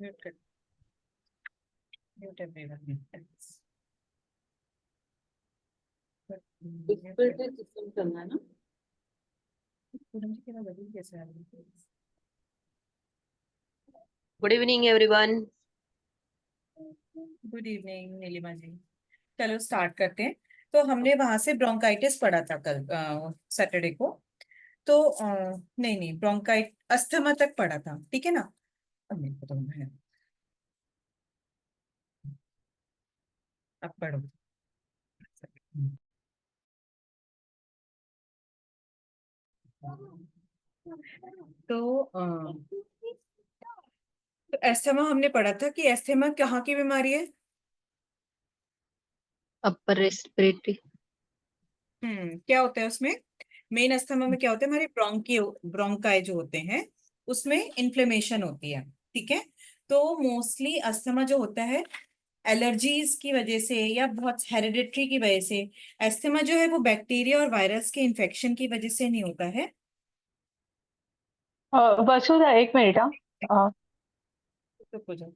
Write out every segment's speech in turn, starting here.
Mute कर, mute everyone. Difficulty system करना है ना। कैसे आ रही है? Good evening everyone. Good evening Neelima ji. चलो स्टार्ट करते हैं। तो हमने वहां से ब्रोंकाइटिस पढ़ा था कल सैटरडे को। तो नहीं नहीं, ब्रोंकाइट अस्थमा तक पढ़ा था, ठीक है ना। अब मेरे को तो है, अब पढ़ो। तो एस्थमा हमने पढ़ा था कि एस्थमा कहाँ की बीमारी है। Upper respiratory. क्या होता है उसमें? मेन अस्थमा में क्या होता है, हमारे ब्रोंकाई जो होते हैं उसमें इन्फ्लेमेशन होती है, ठीक है। तो मोस्टली अस्थमा जो होता है एलर्जीज की वजह से या बहुत हेरिडिटरी की वजह से। अस्थमा जो है वो बैक्टीरिया और वायरस के इन्फेक्शन की वजह से नहीं होता है। वसुधा एक मिनट। हाँ, तो हो जाओ।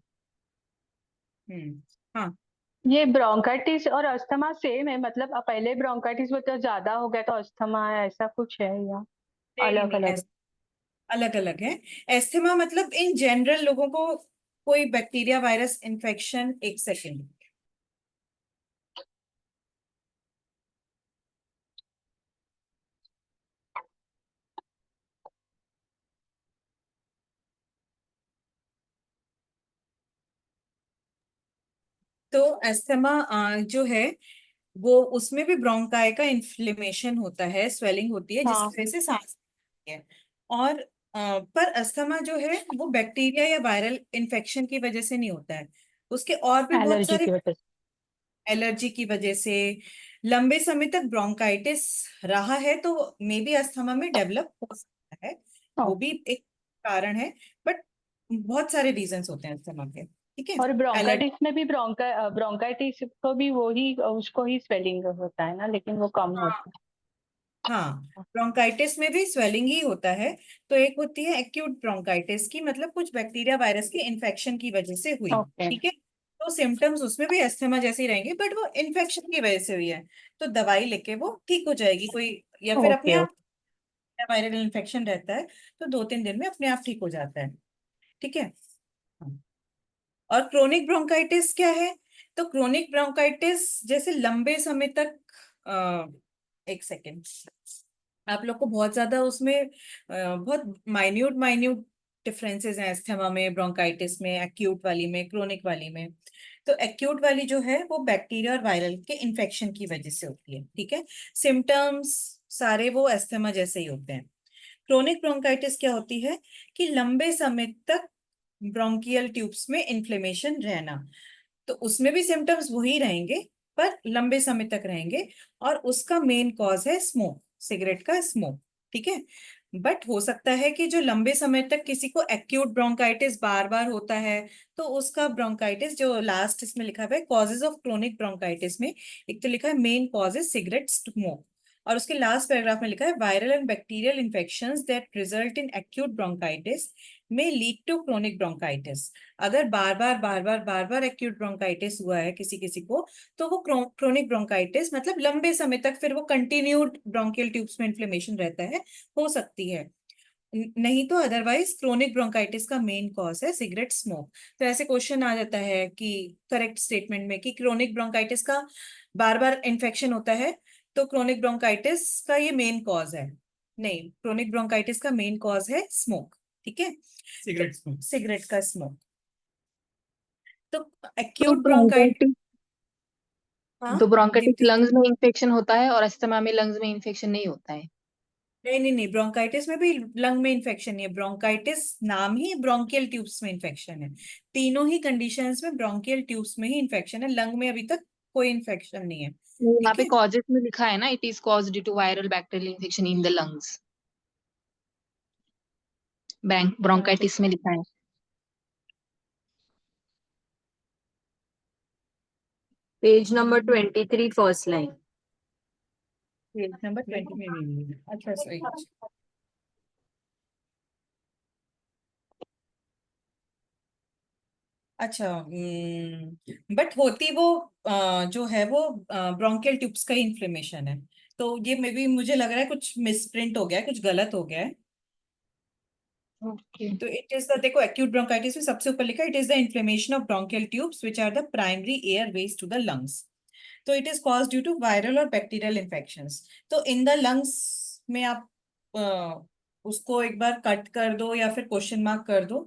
हाँ। ये ब्रोंकाइटिस और अस्थमा सेम है? मतलब अब पहले ब्रोंकाइटिस बहुत ज्यादा हो गया तो अस्थमा है, ऐसा कुछ है या नहीं अलग नहीं, अलग? अलग अलग है। एस्थमा मतलब इन जनरल लोगों को कोई बैक्टीरिया वायरस इन्फेक्शन। एक सेकेंड। तो अस्थमा जो है वो उसमें भी ब्रोंकाई का इन्फ्लेमेशन होता है, स्वेलिंग होती है जिसकी हाँ, वजह से सांस आती है। और पर अस्थमा जो है वो बैक्टीरिया या वायरल इन्फेक्शन की वजह से नहीं होता है। उसके और भी बहुत एलर्जी सारे, की वजह से। एलर्जी की वजह से, लंबे समय तक ब्रोंकाइटिस रहा है तो मे बी अस्थमा में डेवलप हो सकता है। हाँ। वो भी एक कारण है। बट बहुत सारे रीजंस होते हैं अस्थमा के, ठीक है। और एलर्जी, ब्रोंकाइटिस में भी ब्रोंकाइटिस को भी वही उसको ही स्वेलिंग होता है ना, लेकिन वो कम होता हाँ, ब्रोंकाइटिस में भी स्वेलिंग ही होता है। तो एक होती है एक्यूट ब्रोंकाइटिस की, मतलब कुछ बैक्टीरिया वायरस के इन्फेक्शन की वजह से हुई, है। ओके। ठीक है। तो सिम्टम्स उसमें भी अस्थमा जैसे ही रहेंगे, बट वो इन्फेक्शन की वजह से हुई है। तो दवाई लेके वो ठीक हो जाएगी कोई, या फिर अपने ओके। आप वायरल इन्फेक्शन रहता है तो 2-3 दिन में अपने आप ठीक हो जाता है, ठीक है। हाँ। और क्रोनिक ब्रोंकाइटिस क्या है? तो क्रोनिक ब्रोंकाइटिस जैसे लंबे समय तक एक सेकेंड, आप लोग को बहुत ज्यादा उसमें बहुत माइन्यूट माइन्यूट डिफरेंसेस हैं अस्थमा में, ब्रोंकाइटिस में, एक्यूट वाली में, क्रोनिक वाली में। तो एक्यूट वाली जो है वो बैक्टीरिया और वायरल के इन्फेक्शन की वजह से होती है, ठीक है। सिम्टम्स सारे वो अस्थमा जैसे ही होते हैं। क्रोनिक ब्रोंकाइटिस क्या होती है कि लंबे समय तक ब्रोंकियल ट्यूब्स में इन्फ्लेमेशन रहना। तो उसमें भी सिम्टम्स वही रहेंगे, पर लंबे समय तक रहेंगे। और उसका मेन कॉज है स्मोक, सिगरेट का स्मोक, ठीक है। बट हो सकता है कि जो लंबे समय तक किसी को एक्यूट ब्रोंकाइटिस बार बार होता है, तो उसका ब्रोंकाइटिस जो लास्ट इसमें लिखा हुआ है कॉजेज ऑफ क्रोनिक ब्रोंकाइटिस में, एक तो लिखा है main cause is cigarette smoke, और उसके लास्ट पैराग्राफ में लिखा है viral and bacterial infections that result in acute bronchitis में लीड टू क्रोनिक ब्रोंकाइटिस। अगर बार बार एक्यूट ब्रोंकाइटिस हुआ है किसी किसी को, तो वो क्रोनिक ब्रोंकाइटिस मतलब लंबे समय तक फिर वो कंटिन्यूड ब्रोंकियल ट्यूब्स में इन्फ्लेमेशन रहता है, हो सकती है। नहीं तो अदरवाइज क्रोनिक ब्रोंकाइटिस का मेन कॉज है सिगरेट स्मोक। तो ऐसे क्वेश्चन आ जाता है कि करेक्ट स्टेटमेंट में कि क्रोनिक ब्रोंकाइटिस का बार बार इन्फेक्शन होता है, तो क्रोनिक ब्रोंकाइटिस का ये मेन कॉज है। नहीं, क्रोनिक ब्रोंकाइटिस का मेन कॉज है स्मोक, ठीक है, सिगरेट स्मोक, सिगरेट का स्मोक। तो तो एक्यूट ब्रोंकाइटिस। ब्रोंकाइटिस हाँ तो ब्रोंकाइटिस दीप्ति। लंग्स में इंफेक्शन होता है और अस्थमा में लंग्स में इंफेक्शन नहीं होता है। नहीं नहीं नहीं, ब्रोंकाइटिस में भी लंग में इन्फेक्शन नहीं है। ब्रोंकाइटिस नाम ही ब्रोंकियल ट्यूब्स में इन्फेक्शन है। तीनों ही कंडीशंस में ब्रोंकियल ट्यूब्स में ही इन्फेक्शन है, लंग में अभी तक कोई इन्फेक्शन नहीं है, यहाँ ठीक पे है। कॉजेस में लिखा है ना, it is caused due to viral bacterial infection in the lungs. तो ब्रोंकाइटिस में लिखा है। Page number 23 first line. Page number 20 में भी नहीं है। अच्छा सही। अच्छा, बट होती वो जो है वो ब्रोंकियल ट्यूब्स का इन्फ्लेमेशन है। तो ये मे बी मुझे लग रहा है कुछ मिसप्रिंट हो गया है, कुछ गलत हो गया है। Okay. तो इट इज द, देखो एक्यूट ब्रोंकाइटिस में सबसे ऊपर लिखा है it is the inflammation of bronchial tubes which are the primary air ways to the lungs. तो it is cause due to viral और बैक्टीरियल इन्फेक्शंस। तो इन द लंग्स में आप उसको एक बार कट कर दो या फिर क्वेश्चन मार्क कर दो,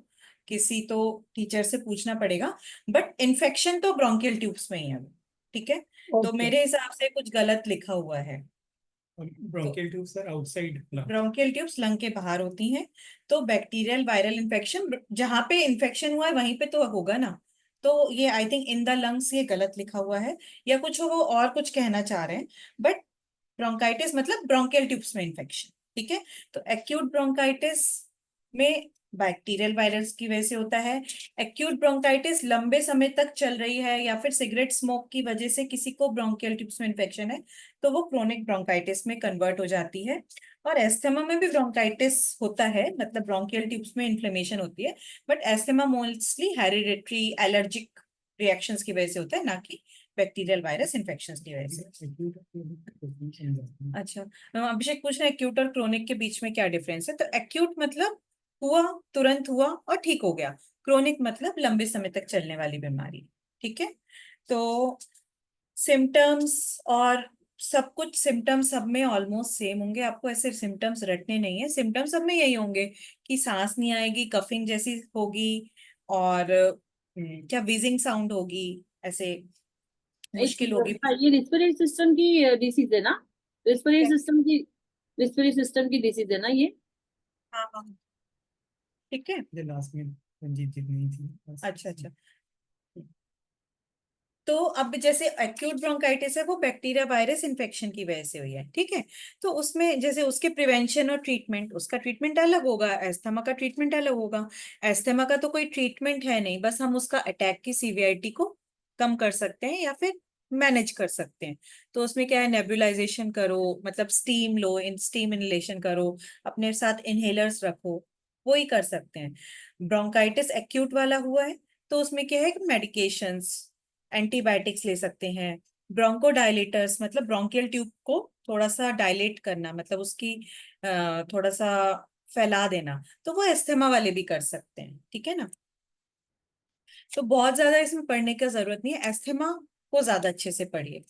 किसी तो टीचर से पूछना पड़ेगा। बट इन्फेक्शन तो ब्रोंकियल ट्यूब्स में ही है, ठीक है। तो ओके। मेरे हिसाब से कुछ गलत लिखा हुआ है। Bronchial tubes are outside lung. Bronchial tubes lung के बाहर होती हैं। तो बैक्टीरियल वायरल इन्फेक्शन जहां पे इन्फेक्शन हुआ है वहीं पे तो होगा ना। तो ये I think in the lungs ये गलत लिखा हुआ है, या कुछ वो और कुछ कहना चाह रहे हैं। बट ब्रोंकाइटिस मतलब ब्रोंकियल ट्यूब्स में इन्फेक्शन, ठीक है। तो एक्यूट ब्रोंकाइटिस में बैक्टीरियल वायरस की वजह से होता है। एक्यूट ब्रोंकाइटिस लंबे समय तक चल रही है या फिर सिगरेट स्मोक की वजह से किसी को ब्रोंकियल ट्यूब्स में इन्फेक्शन है, तो वो क्रोनिक ब्रोंकाइटिस में कन्वर्ट हो जाती है। और एस्थमा में भी ब्रोंकाइटिस होता है, मतलब ब्रोंकियल ट्यूब्स में इन्फ्लेमेशन होती है। But asthma mostly hereditary allergic reactions की वजह से होता है, ना कि बैक्टीरियल वायरस इन्फेक्शंस की वजह से। अच्छा, अभिषेक पूछ रहे हैं एक्यूट और क्रोनिक के बीच में क्या डिफरेंस है। तो एक्यूट मतलब हुआ, तुरंत हुआ और ठीक हो गया। क्रोनिक मतलब लंबे समय तक चलने वाली बीमारी, ठीक है। तो सिम्टम्स और सब कुछ, सिम्टम्स सब में ऑलमोस्ट सेम होंगे, आपको ऐसे सिम्टम्स रटने नहीं है। सिम्टम्स सब में यही होंगे कि सांस नहीं आएगी, कफिंग जैसी होगी, और क्या विजिंग साउंड होगी, ऐसे मुश्किल होगी। ये रिस्पिरेटरी सिस्टम की डिसीज है ना? रिस्पिरेटरी सिस्टम की डिसीज है ना ये? हाँ हाँ, ठीक है। जो लास्ट में रंजीत जी नहीं थी। अच्छा अच्छा। तो अब जैसे एक्यूट ब्रोंकाइटिस है वो बैक्टीरिया वायरस इन्फेक्शन की वजह से हुई है, ठीक है। तो उसमें जैसे उसके प्रिवेंशन और ट्रीटमेंट, उसका ट्रीटमेंट अलग होगा, एस्थमा का ट्रीटमेंट अलग होगा। एस्थमा का तो कोई ट्रीटमेंट है नहीं, बस हम उसका अटैक की सीवियरिटी को कम कर सकते हैं या फिर मैनेज कर सकते हैं। तो उसमें क्या है, नेबुलाइजेशन करो, मतलब स्टीम लो, स्टीम इनहेलेशन करो, अपने साथ इनहेलर्स रखो, वो ही कर सकते हैं। ब्रोंकाइटिस एक्यूट वाला हुआ है तो उसमें क्या है, मेडिकेशंस, एंटीबायोटिक्स ले सकते हैं। ब्रोंकोडायलेटर्स मतलब ब्रोंकियल ट्यूब को थोड़ा सा डायलेट करना, मतलब उसकी थोड़ा सा फैला देना, तो वो एस्थमा वाले भी कर सकते हैं, ठीक है ना। तो बहुत ज्यादा इसमें पढ़ने की जरूरत नहीं है, एस्थमा को ज्यादा अच्छे से पढ़िए।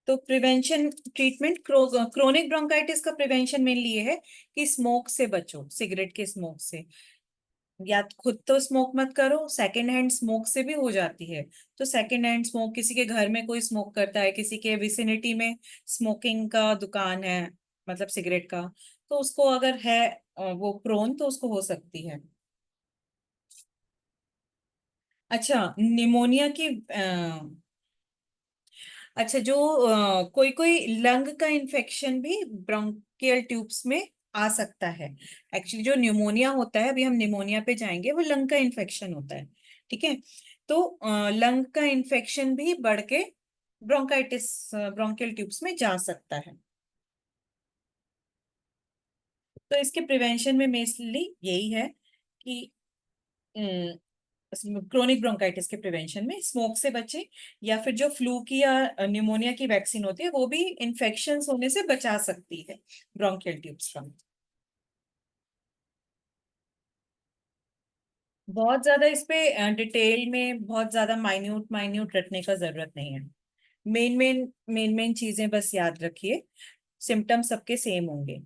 तो प्रिवेंशन ट्रीटमेंट, क्रोनिक ब्रोंकाइटिस का प्रिवेंशन मेनली ये है कि स्मोक से बचो, सिगरेट के स्मोक से। या खुद तो स्मोक मत करो, सेकेंड हैंड स्मोक से भी हो जाती है। तो सेकेंड हैंड स्मोक, किसी के घर में कोई स्मोक करता है, किसी के विसिनिटी में स्मोकिंग का दुकान है, मतलब सिगरेट का, तो उसको अगर है वो प्रोन, तो उसको हो सकती है। अच्छा, निमोनिया की अच्छा, जो कोई कोई लंग का इन्फेक्शन भी ब्रोंकियल ट्यूब्स में आ सकता है। एक्चुअली जो न्यूमोनिया होता है, अभी हम निमोनिया पे जाएंगे, वो लंग का इन्फेक्शन होता है, ठीक है। तो लंग का इन्फेक्शन भी बढ़ के ब्रोंकाइटिस, ब्रोंकियल ट्यूब्स में जा सकता है। तो इसके प्रिवेंशन में मेनली यही है कि क्रोनिक ब्रोंकाइटिस के प्रिवेंशन में स्मोक से बचे, या फिर जो फ्लू की या न्यूमोनिया की वैक्सीन होती है वो भी इन्फेक्शन होने से बचा सकती है ब्रोंकियल ट्यूब्स फ्रॉम। बहुत ज्यादा इस पे डिटेल में बहुत ज्यादा माइन्यूट माइन्यूट रटने का जरूरत नहीं है। मेन चीजें बस याद रखिए, सिम्टम सबके सेम होंगे।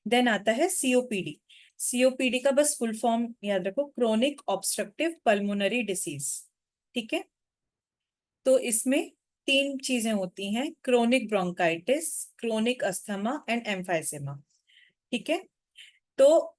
देन आता है सीओपीडी। सीओपीडी का बस फुल फॉर्म याद रखो, क्रोनिक ऑब्स्ट्रक्टिव पल्मोनरी डिसीज, ठीक है। तो इसमें तीन चीजें होती हैं, chronic bronchitis, chronic asthma and emphysema, ठीक है। तो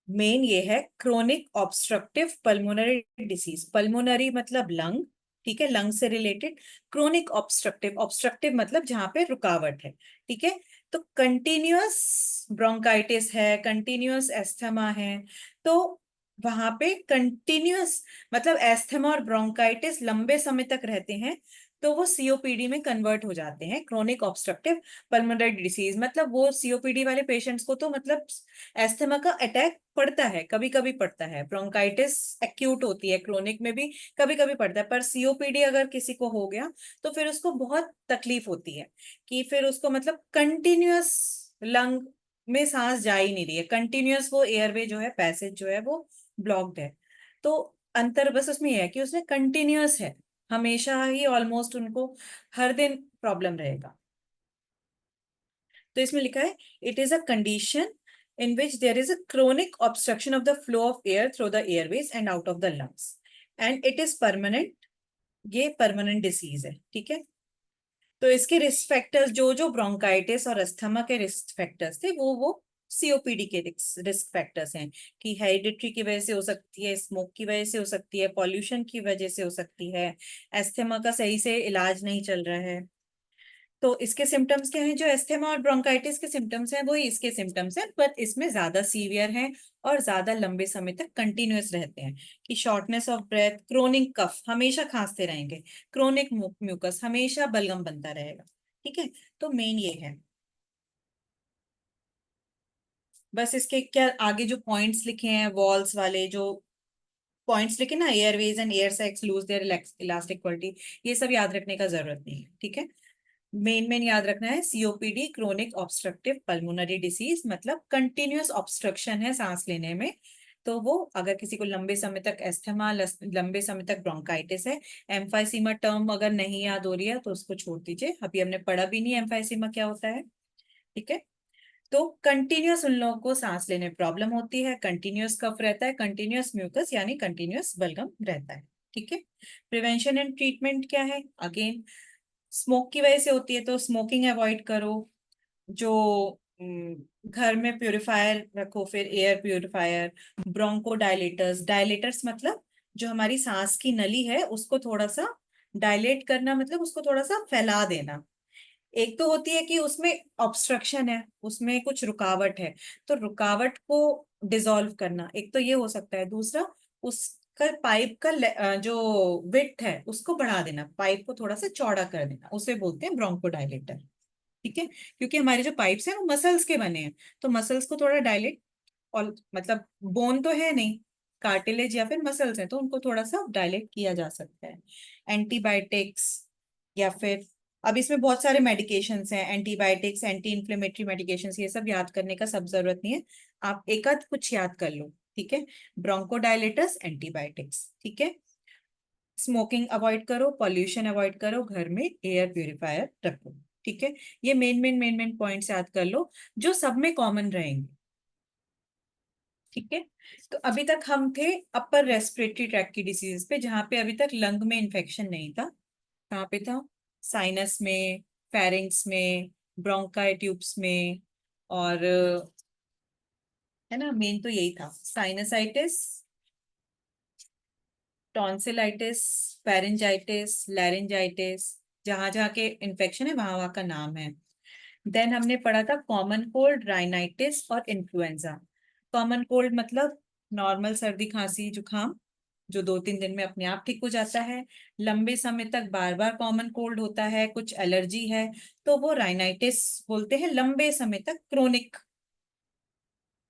मेन ये है chronic obstructive pulmonary disease, pulmonary मतलब लंग, ठीक है, लंग से रिलेटेड। क्रोनिक ऑब्स्ट्रक्टिव, ऑब्स्ट्रक्टिव मतलब जहां पे रुकावट है, ठीक है। तो कंटिन्यूअस ब्रोंकाइटिस है, कंटिन्यूअस एस्थमा है, तो वहां पे कंटिन्यूअस मतलब एस्थमा और ब्रोंकाइटिस लंबे समय तक रहते हैं, तो वो सीओपीडी में कन्वर्ट हो जाते हैं। क्रोनिक ऑब्स्ट्रक्टिव पल्मोनरी डिसीज मतलब वो सीओपीडी वाले पेशेंट्स को तो मतलब एस्थमा का अटैक पड़ता है, कभी कभी पड़ता है। ब्रोंकाइटिस एक्यूट होती है, क्रोनिक में भी कभी कभी पड़ता है, पर सीओपीडी अगर किसी को हो गया तो फिर उसको बहुत तकलीफ होती है कि फिर उसको मतलब कंटिन्यूअस लंग में सांस जा ही नहीं रही है, कंटिन्यूअस वो एयरवे जो है, पैसेज जो है वो ब्लॉक्ड है। तो अंतर बस उसमें यह है कि उसमें कंटिन्यूअस है, हमेशा ही ऑलमोस्ट उनको हर दिन प्रॉब्लम रहेगा। तो इसमें लिखा है it is a condition in which there is a chronic obstruction of the flow of air through the airways and out of the lungs and it is permanent. ये परमानेंट डिसीज है, ठीक है। तो इसके रिस्क फैक्टर्स जो जो bronchitis और asthma के रिस्क फैक्टर्स थे वो सीओपीडी के रिस्क फैक्टर्स हैं कि हेरिडिटरी की वजह से हो सकती है, स्मोक की वजह से हो सकती है, पॉल्यूशन की वजह से हो सकती है, अस्थमा का सही से इलाज नहीं चल रहा है। तो इसके सिम्टम्स क्या हैं? जो एस्थमा और ब्रोंकाइटिस के सिम्टम्स हैं वही इसके सिम्टम्स हैं, पर इसमें ज्यादा सीवियर हैं और ज्यादा लंबे समय तक कंटिन्यूअस रहते हैं कि shortness of breath, chronic cough, हमेशा खांसते रहेंगे, क्रोनिक म्यूकस, हमेशा बलगम बनता रहेगा, ठीक है। तो मेन ये है। बस इसके क्या आगे जो पॉइंट्स लिखे हैं वॉल्स वाले, जो पॉइंट्स लिखे ना, Airways and air sacs lose their elastic quality, ये सब याद रखने का जरूरत नहीं है, ठीक है। मेन याद रखना है COPD chronic obstructive pulmonary disease मतलब कंटिन्यूअस ऑब्स्ट्रक्शन है सांस लेने में। तो वो अगर किसी को लंबे समय तक एस्थमा, लंबे समय तक ब्रोंकाइटिस है, एम्फाइसीमा टर्म अगर नहीं याद हो रही है तो उसको छोड़ दीजिए, अभी हमने पढ़ा भी नहीं एम्फाइसीमा क्या होता है, ठीक है। तो कंटिन्यूअस उन लोगों को सांस लेने में प्रॉब्लम होती है, कंटिन्यूअस कफ रहता है, कंटिन्यूअस म्यूकस यानी कंटिन्यूअस बलगम रहता है, ठीक है। प्रिवेंशन एंड ट्रीटमेंट क्या है? अगेन स्मोक की वजह से होती है तो स्मोकिंग अवॉइड करो। जो घर में प्यूरिफायर रखो, फिर air purifier, bronchodilators, dilators मतलब जो हमारी सांस की नली है उसको थोड़ा सा डायलेट करना, मतलब उसको थोड़ा सा फैला देना। एक तो होती है कि उसमें ऑब्स्ट्रक्शन है, उसमें कुछ रुकावट है, तो रुकावट को डिसॉल्व करना एक तो ये हो सकता है। दूसरा उसका पाइप का जो विड्थ है उसको बढ़ा देना, पाइप को थोड़ा सा चौड़ा कर देना, उसे बोलते हैं ब्रोंकोडायलेटर, ठीक है। क्योंकि हमारे जो पाइप्स हैं वो मसल्स के बने हैं, तो मसल्स को थोड़ा डायलेट, और मतलब बोन तो है नहीं, कार्टिलेज या फिर मसल्स हैं, तो उनको थोड़ा सा डायलेट किया जा सकता है। एंटीबायोटिक्स या फिर अब इसमें बहुत सारे मेडिकेशंस हैं, एंटीबायोटिक्स, एंटी इन्फ्लेमेटरी मेडिकेशंस, ये सब याद करने का सब जरूरत नहीं है, आप एक आध कुछ याद कर लो, ठीक है। ब्रोंकोडायलेटर्स, एंटीबायोटिक्स, ठीक है। स्मोकिंग अवॉइड करो, पॉल्यूशन अवॉइड करो, घर में एयर प्यूरिफायर रखो, ठीक है। ये मेन पॉइंट्स याद कर लो जो सब में कॉमन रहेंगे, ठीक है। तो अभी तक हम थे अपर रेस्पिरेटरी ट्रैक की डिसीज पे, जहां पे अभी तक लंग में इन्फेक्शन नहीं था। कहाँ पे था? साइनस में, फेरिंग्स में, ब्रोंकाई ट्यूब्स में, और है ना, मेन तो यही था, साइनसाइटिस, टॉन्सिलाइटिस, फेरेंजाइटिस, लैरिंजाइटिस, जहां जहाँ के इन्फेक्शन है वहां वहां का नाम है। देन हमने पढ़ा था कॉमन कोल्ड, राइनाइटिस और इन्फ्लुएंजा। कॉमन कोल्ड मतलब नॉर्मल सर्दी खांसी जुकाम जो 2-3 दिन में अपने आप ठीक हो जाता है। लंबे समय तक बार बार कॉमन कोल्ड होता है, कुछ एलर्जी है, तो वो राइनाइटिस बोलते हैं, लंबे समय तक क्रोनिक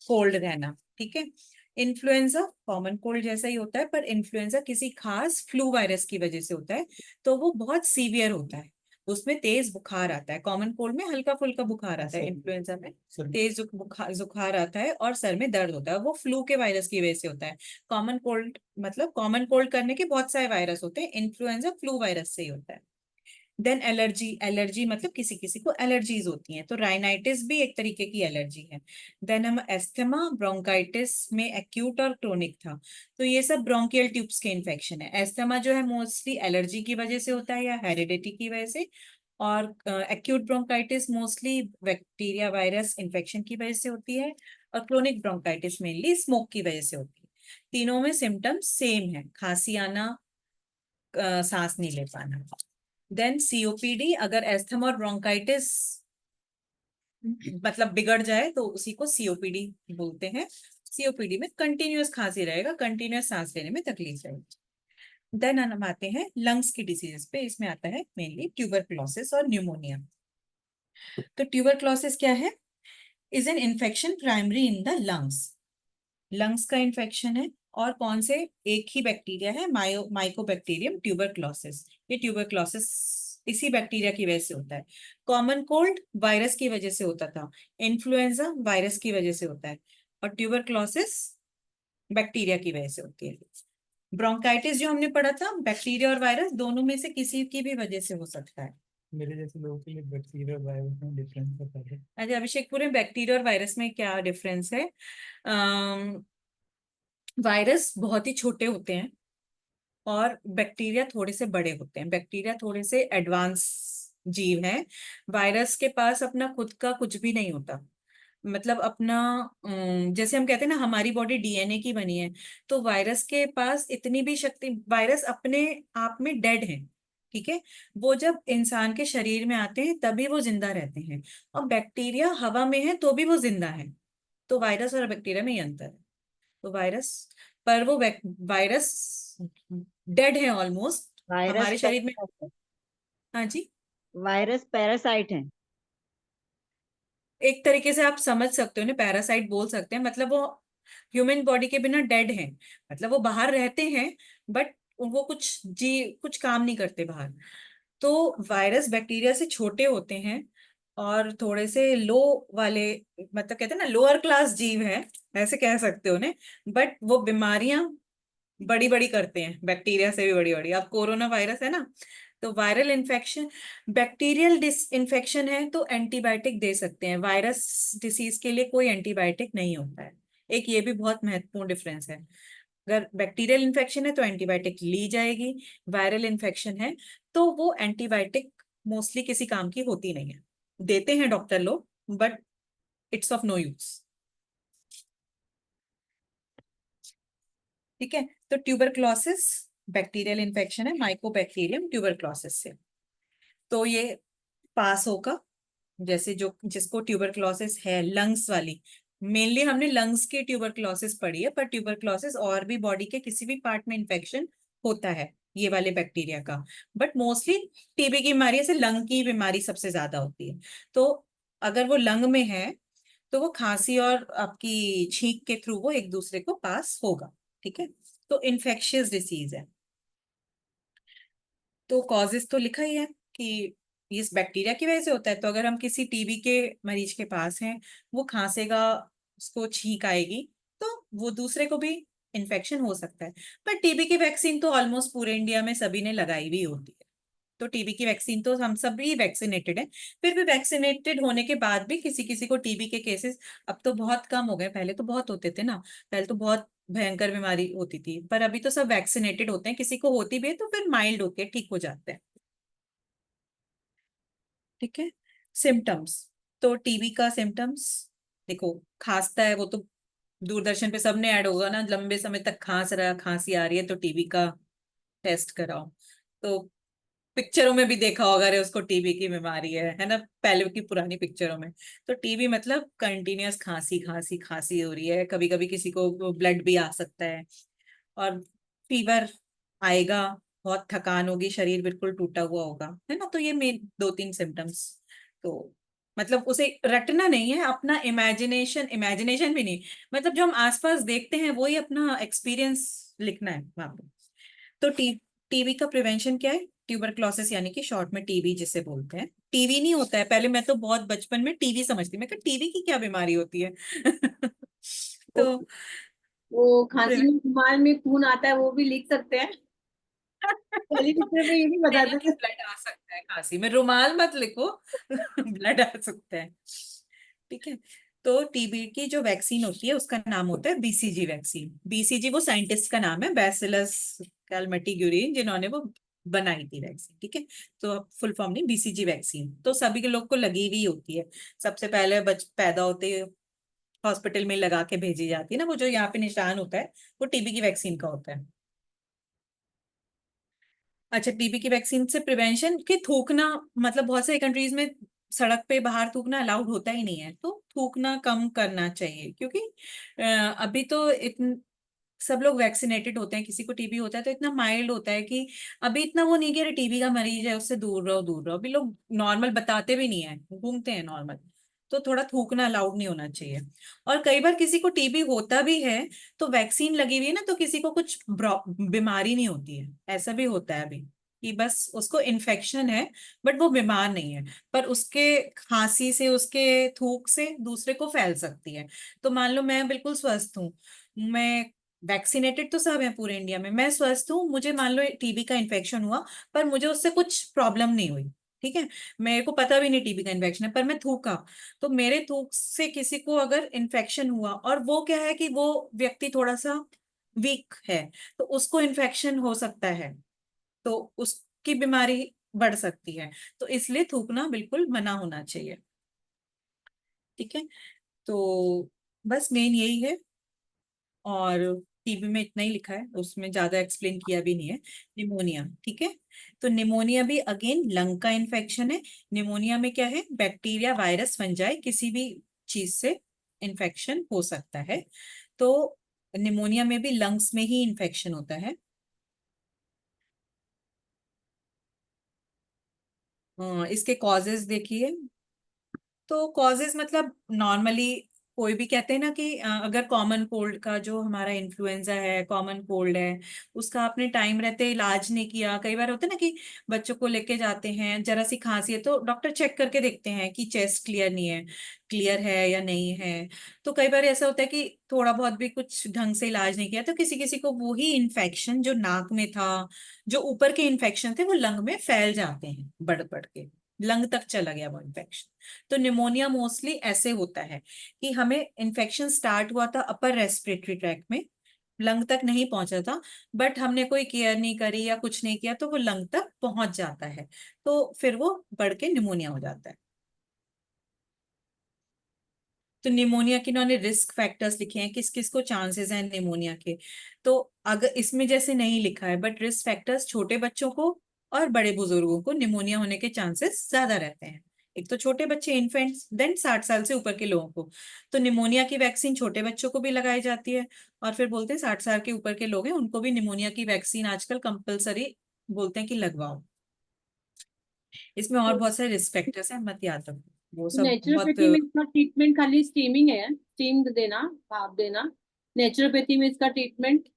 कोल्ड रहना, ठीक है। इन्फ्लुएंजा कॉमन कोल्ड जैसा ही होता है, पर इन्फ्लुएंजा किसी खास फ्लू वायरस की वजह से होता है, तो वो बहुत सीवियर होता है, उसमें तेज बुखार आता है। कॉमन कोल्ड में हल्का फुल्का बुखार आता है, इन्फ्लुएंजा में तेज बुखार आता है और सर में दर्द होता है, वो फ्लू के वायरस की वजह से होता है। कॉमन कोल्ड मतलब कॉमन कोल्ड करने के बहुत सारे वायरस होते हैं, इन्फ्लुएंजा फ्लू वायरस से ही होता है। देन एलर्जी, एलर्जी मतलब किसी किसी को एलर्जीज होती हैं, तो राइनाइटिस भी एक तरीके की एलर्जी है। देन हम एस्थमा, ब्रोंकाइटिस में एक्यूट और क्रोनिक था, तो ये सब ब्रोंकियल ट्यूब्स के इन्फेक्शन है। एस्थमा जो है मोस्टली एलर्जी की वजह से होता है या हेरिडिटी की वजह से, और acute bronchitis mostly bacteria virus infection की वजह से होती है, और क्रोनिक ब्रोंकाइटिस मेनली स्मोक की वजह से होती है। तीनों में सिम्टम्स सेम है, खांसी आना, सांस नहीं ले पाना। देन सीओपीडी, अगर एस्थमा और ब्रोंकाइटिस मतलब बिगड़ जाए तो उसी को सीओपीडी बोलते हैं। सीओपीडी में कंटिन्यूअस खांसी रहेगा, कंटिन्यूअस सांस लेने में तकलीफ रहेगी। देन हम आते हैं लंग्स की डिसीजेस पे। इसमें आता है मेनली ट्यूबरक्लोसिस और न्यूमोनिया। तो ट्यूबरक्लोसिस क्या है? Is an infection primary in the lungs. Lungs का इन्फेक्शन है। और कौन से? एक ही बैक्टीरिया है, माइकोबैक्टीरियम ट्यूबरक्लोसिस। ये ट्यूबरक्लोसिस इसी बैक्टीरिया की वजह से होता है। कॉमन कोल्ड वायरस की वजह से होता था, इन्फ्लुएंजा वायरस की वजह से होता है, और ट्यूबरक्लोसिस बैक्टीरिया की वजह से होती है। ब्रोंकाइटिस जो हमने पढ़ा था, बैक्टीरिया और वायरस दोनों में से किसी की भी वजह से हो सकता है। मेरे जैसे लोगों के लिए बैक्टीरिया वायरस में डिफरेंस बता दो। अच्छा अभिषेक, पूरे बैक्टीरिया और वायरस में क्या डिफरेंस है? वायरस बहुत ही छोटे होते हैं और बैक्टीरिया थोड़े से बड़े होते हैं। बैक्टीरिया थोड़े से एडवांस जीव हैं। वायरस के पास अपना खुद का कुछ भी नहीं होता। मतलब अपना जैसे हम कहते हैं ना हमारी बॉडी डीएनए की बनी है, तो वायरस के पास इतनी भी शक्ति, वायरस अपने आप में डेड है। ठीक है, वो जब इंसान के शरीर में आते हैं तभी वो जिंदा रहते हैं, और बैक्टीरिया हवा में है तो भी वो जिंदा है। तो वायरस और बैक्टीरिया में ये अंतर है। तो वायरस, पर वो वायरस डेड है ऑलमोस्ट वायरस हमारे शरीर में। हाँ जी, वायरस पैरासाइट है। एक तरीके से आप समझ सकते हो ना, पैरासाइट बोल सकते हैं। मतलब वो ह्यूमन बॉडी के बिना डेड है। मतलब वो बाहर रहते हैं बट वो कुछ काम नहीं करते बाहर। तो वायरस बैक्टीरिया से छोटे होते हैं और थोड़े से लो वाले, मतलब कहते हैं ना लोअर क्लास जीव है, ऐसे कह सकते हो ने। बट वो बीमारियां बड़ी बड़ी करते हैं, बैक्टीरिया से भी बड़ी बड़ी। अब कोरोना वायरस है ना, तो वायरल इन्फेक्शन, बैक्टीरियल डिस इन्फेक्शन है तो एंटीबायोटिक दे सकते हैं। वायरस डिसीज के लिए कोई एंटीबायोटिक नहीं होता है। एक ये भी बहुत महत्वपूर्ण डिफरेंस है। अगर बैक्टीरियल इन्फेक्शन है तो एंटीबायोटिक ली जाएगी, वायरल इन्फेक्शन है तो वो एंटीबायोटिक मोस्टली किसी काम की होती नहीं है। देते हैं डॉक्टर लोग but it's of no use. ठीक है, तो ट्यूबरक्लोसिस बैक्टीरियल इन्फेक्शन है, माइकोबैक्टीरियम ट्यूबरक्लोसिस से। तो ये पास होगा। जैसे जो जिसको ट्यूबरक्लोसिस है लंग्स वाली, मेनली हमने लंग्स की ट्यूबरक्लोसिस पढ़ी है, पर ट्यूबरक्लोसिस और भी बॉडी के किसी भी पार्ट में इन्फेक्शन होता है ये वाले बैक्टीरिया का। बट मोस्टली टीबी की बीमारी से लंग की बीमारी सबसे ज्यादा होती है। तो अगर वो लंग में है तो वो खांसी और आपकी छींक के थ्रू वो एक दूसरे को पास होगा। ठीक है, तो इन्फेक्शियस डिसीज है। तो कॉजेस तो लिखा ही है कि इस बैक्टीरिया की वजह से होता है। तो अगर हम किसी टीबी के मरीज के पास हैं, वो खांसेगा, उसको छींक आएगी, तो वो दूसरे को भी इन्फेक्शन हो सकता है। पर टीबी की वैक्सीन तो ऑलमोस्ट पूरे इंडिया में सभी ने लगाई हुई होती है। तो टीबी की वैक्सीन तो हम सभी वैक्सीनेटेड हैं। फिर भी वैक्सीनेटेड होने के बाद भी किसी किसी को टीबी के केसेस अब तो बहुत कम हो गए। पहले तो बहुत होते थे ना, पहले तो बहुत भयंकर बीमारी होती थी, पर अभी तो सब वैक्सीनेटेड होते हैं। किसी को होती भी है तो फिर माइल्ड होके ठीक हो जाते हैं। ठीक है, सिम्टम्स। तो टीबी का सिम्टम्स देखो, खांसता है वो तो दूरदर्शन पे सबने ऐड होगा ना, लंबे समय तक खांस रहा, खांसी आ रही है तो टीबी का टेस्ट कराओ। तो पिक्चरों में भी देखा होगा रे उसको टीबी की बीमारी है ना, पहले की पुरानी पिक्चरों में। तो टीबी मतलब कंटिन्यूअस खांसी खांसी खांसी हो रही है, कभी कभी किसी को ब्लड भी आ सकता है, और फीवर आएगा, बहुत थकान होगी, शरीर बिल्कुल टूटा हुआ होगा, है ना। तो ये मेन दो तीन सिम्टम्स। तो मतलब उसे रटना नहीं है, अपना इमेजिनेशन, इमेजिनेशन भी नहीं, मतलब जो हम आसपास देखते हैं वही अपना एक्सपीरियंस लिखना है वहां पे। तो टीबी का प्रिवेंशन क्या है? ट्यूबरक्लोसिस यानी कि शॉर्ट में टीबी जिसे बोलते हैं। टीबी नहीं होता है, पहले मैं तो बहुत बचपन में टीबी समझती, मैं टीबी की क्या बीमारी होती है। तो वो खांसी में रुमाल में खून आता है वो भी लिख सकते हैं। पहली पिक्चर में ये भी बताते थे। ब्लड आ सकता है खांसी में, रुमाल मत लिखो। ब्लड आ सकता है। ठीक है, तो टीबी की जो वैक्सीन होती है उसका नाम होता है बीसीजी वैक्सीन। बीसीजी वो साइंटिस्ट का नाम है, बैसिलस कैलमेटी-ग्यूरिन, जिन्होंने वो बनाई थी वैक्सीन। ठीक है, तो फुल फॉर्म नहीं, बीसीजी वैक्सीन तो सभी के लोग को लगी हुई होती है। सबसे पहले पैदा होते हॉस्पिटल में लगा के भेजी जाती है ना, वो जो यहाँ पे निशान होता है वो टीबी की वैक्सीन का होता है। अच्छा, टीबी की वैक्सीन से प्रिवेंशन कि थूकना, मतलब बहुत सारी कंट्रीज में सड़क पे बाहर थूकना अलाउड होता ही नहीं है, तो थूकना कम करना चाहिए। क्योंकि अभी तो सब लोग वैक्सीनेटेड होते हैं, किसी को टीबी होता है तो इतना माइल्ड होता है कि अभी इतना वो नहीं कि अरे टीबी का मरीज है उससे दूर रहो दूर रहो, अभी लोग नॉर्मल बताते भी नहीं है, घूमते हैं नॉर्मल। तो थोड़ा थूकना अलाउड नहीं होना चाहिए। और कई बार किसी को टीबी होता भी है तो वैक्सीन लगी हुई है ना, तो किसी को कुछ बीमारी नहीं होती है, ऐसा भी होता है अभी कि बस उसको इन्फेक्शन है बट वो बीमार नहीं है, पर उसके खांसी से उसके थूक से दूसरे को फैल सकती है। तो मान लो मैं बिल्कुल स्वस्थ हूँ, मैं वैक्सीनेटेड तो सब है पूरे इंडिया में, मैं स्वस्थ हूँ, मुझे मान लो टीबी का इन्फेक्शन हुआ पर मुझे उससे कुछ प्रॉब्लम नहीं हुई, ठीक है, मेरे को पता भी नहीं टीबी का इन्फेक्शन है पर मैं थूका, तो मेरे थूक से किसी को अगर इन्फेक्शन हुआ और वो क्या है कि वो व्यक्ति थोड़ा सा वीक है तो उसको इन्फेक्शन हो सकता है, तो उसकी बीमारी बढ़ सकती है, तो इसलिए थूकना बिल्कुल मना होना चाहिए। ठीक है, तो बस मेन यही है। और टीबी में इतना ही लिखा है, उसमें ज्यादा एक्सप्लेन किया भी नहीं है। निमोनिया, ठीक है, तो निमोनिया भी अगेन लंग का इन्फेक्शन है। निमोनिया में क्या है, बैक्टीरिया वायरस फंजाई किसी भी चीज से इन्फेक्शन हो सकता है। तो निमोनिया में भी लंग्स में ही इन्फेक्शन होता है। इसके कॉजेज देखिए, तो कॉजेज मतलब नॉर्मली कोई भी कहते हैं ना कि अगर कॉमन कोल्ड का जो हमारा इन्फ्लुएंजा है, कॉमन कोल्ड है, उसका आपने टाइम रहते इलाज नहीं किया, कई बार होता है ना कि बच्चों को लेके जाते हैं जरा सी खांसी है तो डॉक्टर चेक करके देखते हैं कि चेस्ट क्लियर नहीं है, क्लियर है या नहीं है। तो कई बार ऐसा होता है कि थोड़ा बहुत भी कुछ ढंग से इलाज नहीं किया तो किसी किसी को वही इन्फेक्शन जो नाक में था, जो ऊपर के इन्फेक्शन थे वो लंग में फैल जाते हैं, बढ़ बढ़ के लंग तक चला गया वो इन्फेक्शन। तो निमोनिया मोस्टली ऐसे होता है कि हमें इन्फेक्शन स्टार्ट हुआ था अपर रेस्पिरेटरी ट्रैक्ट में, लंग तक नहीं पहुंचा था, बट हमने कोई केयर नहीं करी या कुछ नहीं किया तो वो लंग तक पहुंच जाता है, तो फिर वो बढ़ के निमोनिया हो जाता है। तो निमोनिया के इन्होंने रिस्क फैक्टर्स लिखे हैं, किस किस को चांसेस हैं निमोनिया के। तो अगर इसमें जैसे नहीं लिखा है बट रिस्क फैक्टर्स, छोटे बच्चों को और बड़े बुजुर्गों को निमोनिया होने के चांसेस ज्यादा रहते हैं। एक तो छोटे बच्चे इन्फेंट्स, देन 60 साल से ऊपर के लोगों को। तो निमोनिया की वैक्सीन छोटे बच्चों को भी लगाई जाती है, और फिर बोलते हैं 60 साल के ऊपर के लोग हैं उनको भी निमोनिया की वैक्सीन आजकल कंपलसरी बोलते हैं कि लगवाओ। इसमें और बहुत सारे रिस्क फैक्टर्स हैं, मत याद रखो वो सब बहुत। नेचुरोपैथी में इसका ट्रीटमेंट खाली स्टीमिंग है, स्टीम देना, भाप देना। नेचुरोपैथी में इसका ट्रीटमेंट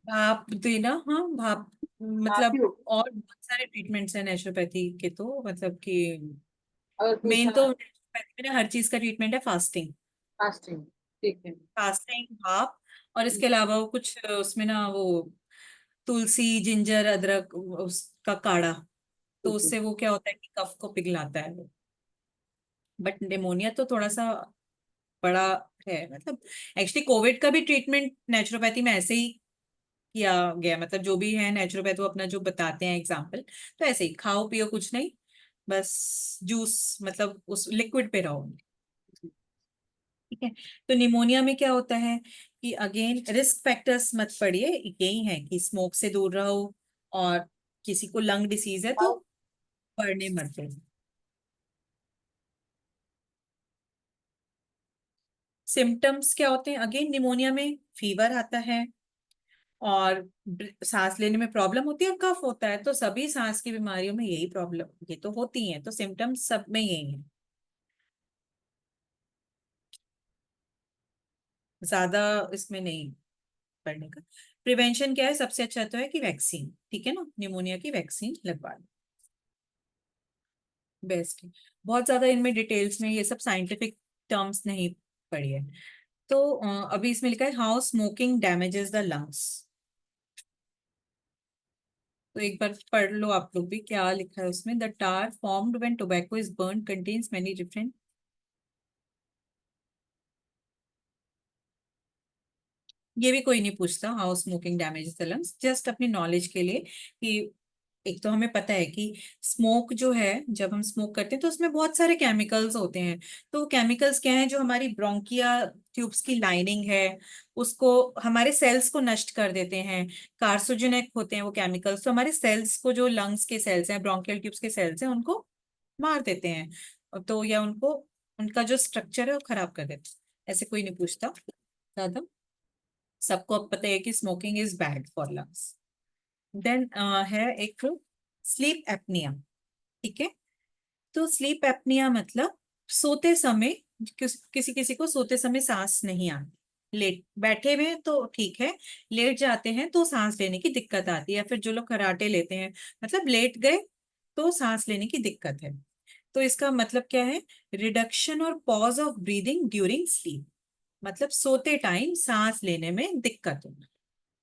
भाप देना, हाँ भाप भाप ही मतलब, होगा। और बहुत सारे ट्रीटमेंट्स हैं नेचुरोपैथी के, तो मतलब कि अगर मेन पूछा तो नेचुरोपैथी में ना हर चीज का ट्रीटमेंट है, फास्टिंग, फास्टिंग, ठीक है। फास्टिंग भाप, और इसके अलावा वो कुछ उसमें ना वो तुलसी जिंजर अदरक उसका काढ़ा, तो ठीक है। उससे वो क्या होता है कि कफ को पिघलाता है वो। बट निमोनिया तो थोड़ा सा बड़ा है, मतलब एक्चुअली कोविड का भी ट्रीटमेंट नेचुरोपैथी में ऐसे ही किया गया, मतलब जो भी है नेचुरोपैथ वो अपना जो बताते हैं एग्जाम्पल, तो ऐसे ही खाओ पियो कुछ नहीं, बस जूस मतलब उस लिक्विड पे रहो। ठीक है, तो निमोनिया में क्या होता है कि अगेन रिस्क फैक्टर्स मत पढ़िए, यही है कि स्मोक से दूर रहो, और किसी को लंग डिसीज है तो पढ़ने मत दो। सिम्टम्स क्या होते हैं, अगेन निमोनिया में फीवर आता है, और सांस लेने में प्रॉब्लम होती है और कफ होता है, तो सभी सांस की बीमारियों में यही प्रॉब्लम ये तो होती है, तो सिम्टम्स सब में यही है, ज्यादा इसमें नहीं पढ़ने का। प्रिवेंशन क्या है, सबसे अच्छा तो है कि वैक्सीन, ठीक है ना, निमोनिया की वैक्सीन लगवा लो, बेस्ट है। बहुत ज्यादा इनमें डिटेल्स में ये सब साइंटिफिक टर्म्स नहीं पढ़ी है। तो अभी इसमें लिखा है how smoking damages the lungs, तो एक बार पढ़ लो आप लोग भी क्या लिखा है उसमें। The tar formed when tobacco is burn contains many different, ये भी कोई नहीं पूछता how smoking damages the lungs, just अपनी नॉलेज के लिए कि एक तो हमें पता है कि स्मोक जो है, जब हम स्मोक करते हैं तो उसमें बहुत सारे केमिकल्स होते हैं, तो केमिकल्स क्या हैं, जो हमारी ब्रोंकिया ट्यूब्स की लाइनिंग है उसको, हमारे सेल्स को नष्ट कर देते हैं, कार्सोजेनिक होते हैं वो केमिकल्स, तो हमारे सेल्स को, जो लंग्स के सेल्स हैं, ब्रोंकियल ट्यूब्स के सेल्स हैं, उनको मार देते हैं, तो या उनको, उनका जो स्ट्रक्चर है वो खराब कर देते हैं। ऐसे कोई नहीं पूछता ज्यादा, सबको अब पता है कि smoking is bad for lungs. Then है एक स्लीप एपनिया। ठीक है, तो स्लीप एपनिया मतलब सोते समय किसी किसी को सोते समय सांस नहीं आती। लेट बैठे हुए हैं तो ठीक है, लेट जाते हैं तो सांस लेने की दिक्कत आती है, या फिर जो लोग खर्राटे लेते हैं मतलब लेट गए तो सांस लेने की दिक्कत है। तो इसका मतलब क्या है, रिडक्शन और pause of breathing during sleep, मतलब सोते टाइम सांस लेने में दिक्कत होना।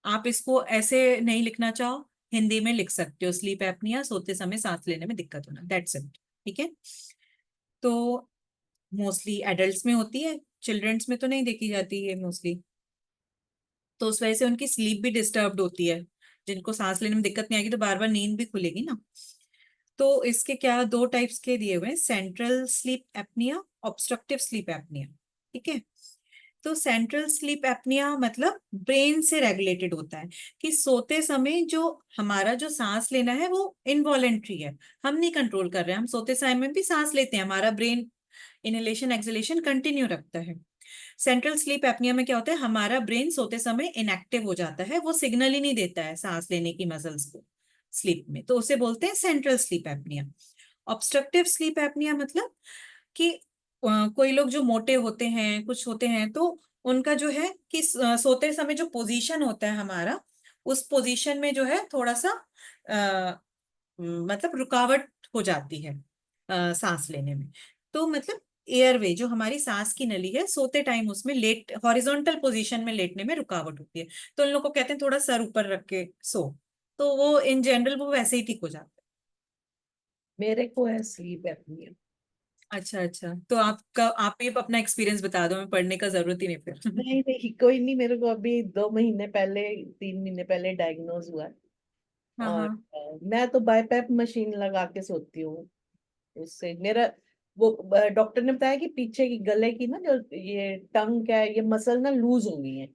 आप इसको ऐसे नहीं लिखना चाहो, हिंदी में लिख सकते हो, स्लीप एपनिया सोते समय सांस लेने में दिक्कत होना, दैट्स इट। ठीक है, तो मोस्टली एडल्ट्स में होती है, चिल्ड्रंस में तो नहीं देखी जाती है मोस्टली। तो उस वजह से उनकी स्लीप भी डिस्टर्ब्ड होती है। जिनको सांस लेने में दिक्कत नहीं आएगी तो बार बार नींद भी खुलेगी ना। तो इसके क्या दो टाइप्स के दिए हुए हैं, central sleep apnoea, obstructive sleep apnoea. ठीक है, तो सेंट्रल स्लीप एपनिया मतलब ब्रेन से रेगुलेटेड होता है, कि सोते समय जो हमारा जो सांस लेना है वो इनवॉलेंट्री है, हम नहीं कंट्रोल कर रहे हैं, हम सोते समय में भी सांस लेते हैं, हमारा ब्रेन इनहेलेशन एक्सहेलेशन कंटिन्यू रखता है। सेंट्रल स्लीप एपनिया में क्या होता है, हमारा ब्रेन सोते समय इनएक्टिव हो जाता है, वो सिग्नल ही नहीं देता है सांस लेने की मसल्स को स्लीप में, तो उसे बोलते हैं central sleep apnoea. Obstructive sleep apnoea मतलब कि कोई लोग जो मोटे होते हैं कुछ होते हैं, तो उनका जो है कि सोते समय जो पोजीशन होता है हमारा, उस पोजीशन में जो है थोड़ा सा मतलब रुकावट हो जाती है सांस लेने में। तो मतलब एयरवे जो हमारी सांस की नली है, सोते टाइम उसमें लेट हॉरिजॉन्टल पोजीशन में लेटने में रुकावट होती है, तो उन लोगों को कहते हैं थोड़ा सर ऊपर रख के सो, तो वो इन जनरल वो वैसे ही ठीक हो जाता मेरे को है स्लीप एपनिया। है। अच्छा अच्छा, तो आपका आप ही अपना एक्सपीरियंस बता दो, मैं पढ़ने का जरूरत ही नहीं फिर। नहीं नहीं, कोई नहीं, मेरे को अभी 2 महीने पहले 3 महीने पहले डायग्नोज हुआ है। हाँ और हाँ। मैं तो बाईपैप मशीन लगा के सोती हूँ। उससे मेरा वो डॉक्टर ने बताया कि पीछे की गले की ना जो ये टंग क्या है, ये मसल ना लूज हो गई है,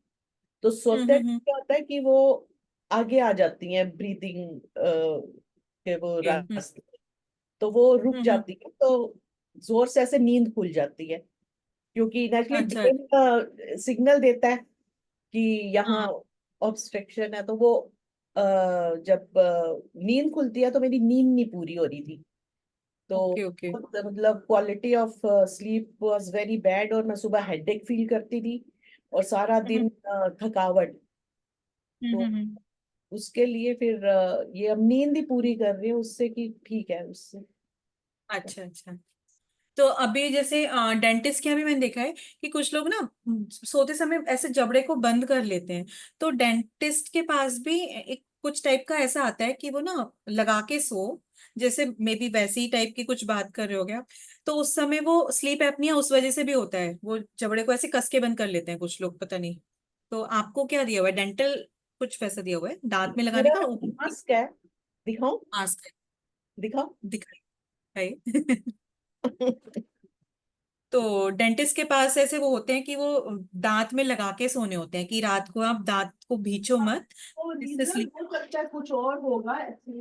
तो सोते हम्म। क्या होता है कि वो आगे आ जाती हैं ब्रीदिंग के वो हम्म रास्ते, तो वो रुक हम्म। जाती है, तो जोर से ऐसे नींद खुल जाती है, क्योंकि नेचुरली अच्छा ब्रेन सिग्नल देता है कि यहाँ हाँ। ऑब्स्ट्रक्शन है, तो वो जब नींद खुलती है तो मेरी नींद नहीं पूरी हो रही थी, तो ओके ओके। मतलब quality of sleep was very bad, और मैं सुबह हेडेक फील करती थी और सारा दिन थकावट। तो हम्म। उसके लिए फिर ये अब नींद ही पूरी कर रही हूँ उससे, कि ठीक है उससे। अच्छा अच्छा, तो अभी जैसे डेंटिस्ट के यहाँ भी मैंने देखा है कि कुछ लोग ना सोते समय ऐसे जबड़े को बंद कर लेते हैं, तो डेंटिस्ट के पास भी एक कुछ टाइप का ऐसा आता है कि वो ना लगा के सो, जैसे मे बी वैसी ही टाइप की कुछ बात कर रहे हो गया, तो उस समय वो स्लीप एपनिया उस वजह से भी होता है, वो जबड़े को ऐसे कस के बंद कर लेते हैं कुछ लोग, पता नहीं। तो आपको क्या दिया हुआ है, डेंटल कुछ वैसा दिया हुआ है दांत में लगाने मेरा का ऊपर मास्क है, दिखाऊं? मास्क है? दिखाओ। दिखाई है। तो डेंटिस्ट के पास ऐसे वो होते हैं कि वो दांत में लगा के सोने होते हैं, कि रात को आप दांत को भींचो मत, वो इससे रीजन स्लीप। हो सकता है कुछ और होगा, के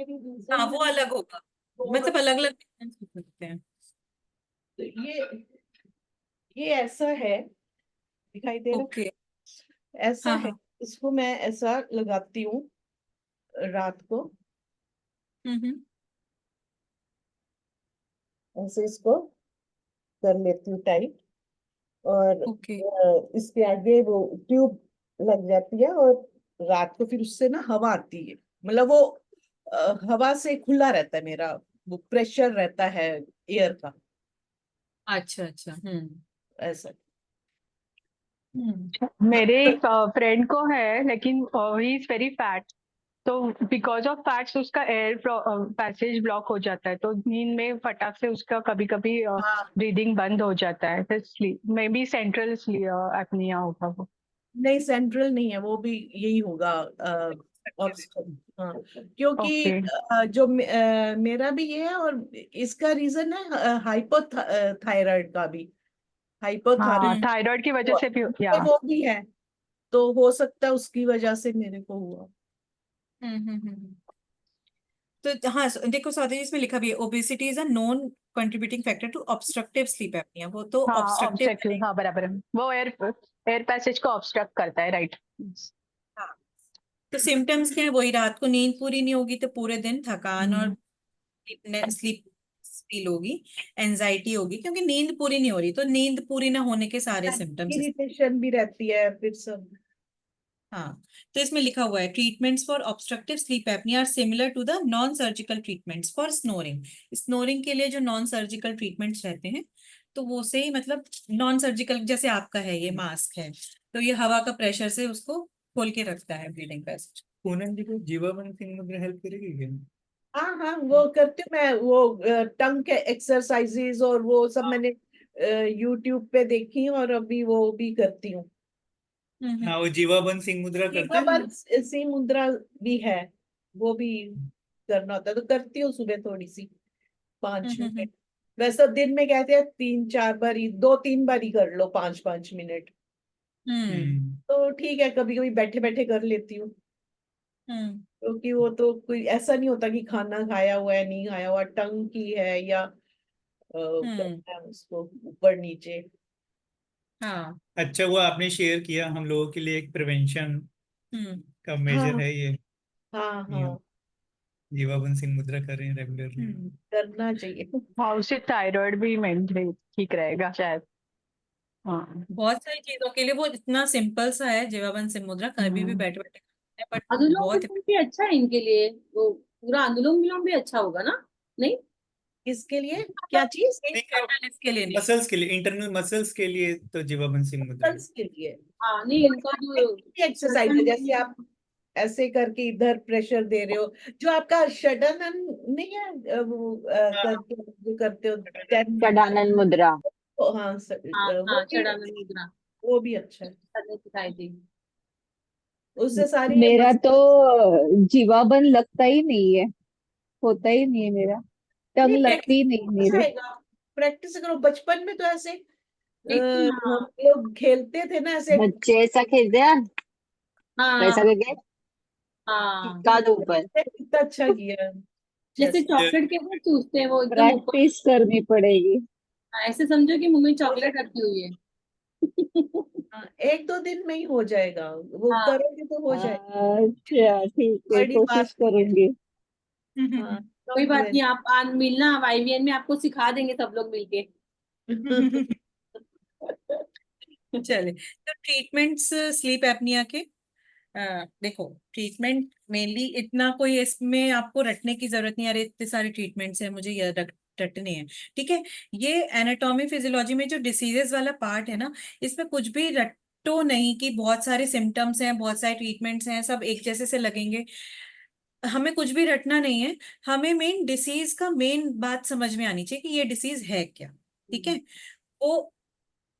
भी हाँ रीजन वो अलग होगा, मतलब अलग अलग हो सकते हैं। तो ये ऐसा है, दिखाई दे रहा ओके। है? ऐसा हाँ है, हाँ। इसको मैं ऐसा लगाती हूँ रात को, हम्म। ऐसे इसको कर लेती हूँ टाइट, और ओके। इसके आगे वो ट्यूब लग जाती है, और रात को फिर उससे ना हवा आती है, मतलब वो हवा से खुला रहता है मेरा, वो प्रेशर रहता है एयर का, अच्छा अच्छा। ऐसा। मेरे एक फ्रेंड को है, लेकिन ही इज वेरी फैट, तो बिकॉज ऑफ फैट्स उसका एयर पैसेज ब्लॉक हो जाता है, तो नींद में फटाक से उसका कभी कभी हाँ, ब्रीदिंग बंद हो जाता है, फिर sleep may be central apnoea होगा वो। नहीं सेंट्रल नहीं है, वो भी यही होगा। हाँ, क्योंकि ओके। मेरा भी ये है, और इसका रीजन है हाइपोथायराइड का भी, हाँ, हाइपोथायराइड थायराइड की वजह से भी, या वो भी है, तो हो सकता है उसकी वजह से मेरे को हुआ। तो हाँ देखो स्वाति जी, इसमें लिखा भी है, obesity is a known contributing factor to obstructive sleep apnea, वो तो हाँ ऑब्स्ट्रक्टिव ऑब्स्ट्रक्टिव, हाँ बराबर है, वो एयर पैसेज को ऑब्स्ट्रक्ट करता है, राइट। हाँ। तो सिम्टम्स क्या है, वही रात को नींद पूरी नहीं होगी तो पूरे दिन थकान और स्लीप फील होगी, एंजाइटी होगी, क्योंकि नींद पूरी नहीं हो रही, तो नींद पूरी ना होने के सारे सिम्टम्स। इरिटेशन भी रहती है फिर सब। हाँ, तो इसमें लिखा हुआ है treatments for obstructive sleep apnea are similar to the non surgical treatments for snoring. Snoring के लिए जो नॉन सर्जिकल ट्रीटमेंट्स रहते हैं, तो वो से ही मतलब नॉन सर्जिकल, जैसे आपका है ये मास्क है, तो ये हवा का प्रेशर से उसको खोल के रखता है ब्रीदिंग पैसेज। पूनम जी को जीवामृत सिंह मुद्रा हेल्प करेगी क्या? हाँ हाँ, वो करती हूँ मैं, वो टंग के एक्सरसाइजेज और वो सब मैंने यूट्यूब पे देखी और अभी वो भी करती हूँ। हाँ, वो जीवाबंद सिंह मुद्रा करते हैं ना? जीवाबंद सिंह मुद्रा भी है, वो भी करना होता है, तो करती हूँ सुबह थोड़ी सी 5 मिनट। वैसे दिन में कहते हैं 3-4 बार ही, 2-3 बार ही कर लो 5-5 मिनट, तो ठीक है, कभी कभी बैठे बैठे कर लेती हूँ, क्योंकि वो तो कोई ऐसा नहीं होता कि खाना खाया हुआ है नहीं खाया हुआ, टंग की है या करना है उसको ऊपर नीचे। हाँ। अच्छा, वो आपने शेयर किया हम लोगों के लिए एक प्रिवेंशन का मेजर हाँ है ये। हाँ हाँ, जीवाबंद सिंह मुद्रा कर रहे हैं रेगुलरली। करना चाहिए। हाँ, उससे थायराइड भी मेंटेन ठीक रहेगा शायद। हाँ बहुत सारी चीजों के लिए वो इतना सिंपल सा है जीवाबंद सिंह मुद्रा, कभी भी बैठे बैठे, बट अनुलोम बहुत विलोम भी अच्छा है इनके लिए, वो पूरा अनुलोम विलोम भी अच्छा होगा ना? नहीं, किसके लिए क्या चीज? इसके लिए नहीं। मसल्स के लिए, इंटरनल मसल्स के लिए तो जीवाबंद सिंह मुद्रा है। मसल्स के लिए हाँ नहीं, इनका जो एक्सरसाइज है, जैसे आप ऐसे करके इधर प्रेशर दे रहे हो, जो आपका षडानन नहीं है, वो करके जो करते हो 10, षडानन मुद्रा। हाँ हाँ वो हाँ, भी, षडानन मुद्रा वो भी अच्छा है, करने सिखाई थी। उससे सारी मेरा तो जीवाबंद लगता ही नहीं है, होता ही नहीं है मेरा, टंग नहीं, लगती ही नहीं मेरे। प्रैक्टिस करो। बचपन में तो ऐसे लेकिन हाँ हम लोग खेलते थे ना ऐसे, बच्चे ऐसा खेलते हैं, वैसा हाँ करके हाँ, चिपका दो ऊपर। कितना अच्छा किया। जैसे चॉकलेट के ऊपर चूसते हैं वो एकदम ऊपर। प्रैक्टिस करनी पड़ेगी। हाँ, ऐसे समझो कि मुंह में चॉकलेट रखी हुई है। हाँ, 1-2 दिन में ही हो जाएगा, वो हाँ करोगे तो हो जाएगा, अच्छा ठीक है, बड़ी बात कोशिश नहीं है। करूंगी। हाँ, कोई बात नहीं, आप मिलना वाईवीएन में, आपको सिखा देंगे सब लोग मिलके। चले, तो ट्रीटमेंट्स स्लीप एपनिया के, देखो ट्रीटमेंट मेनली इतना कोई इसमें आपको रटने की जरूरत नहीं, अरे इतने सारे ट्रीटमेंट्स है मुझे ये रटने हैं, ठीक है। ये एनाटॉमी फिजियोलॉजी में जो डिसीजेस वाला पार्ट है ना, इसमें कुछ भी रटो नहीं कि बहुत सारे सिम्टम्स हैं, बहुत सारे ट्रीटमेंट्स हैं, सब एक जैसे से लगेंगे, हमें कुछ भी रटना नहीं है। हमें मेन डिसीज का मेन बात समझ में आनी चाहिए कि ये डिसीज है क्या, ठीक है। वो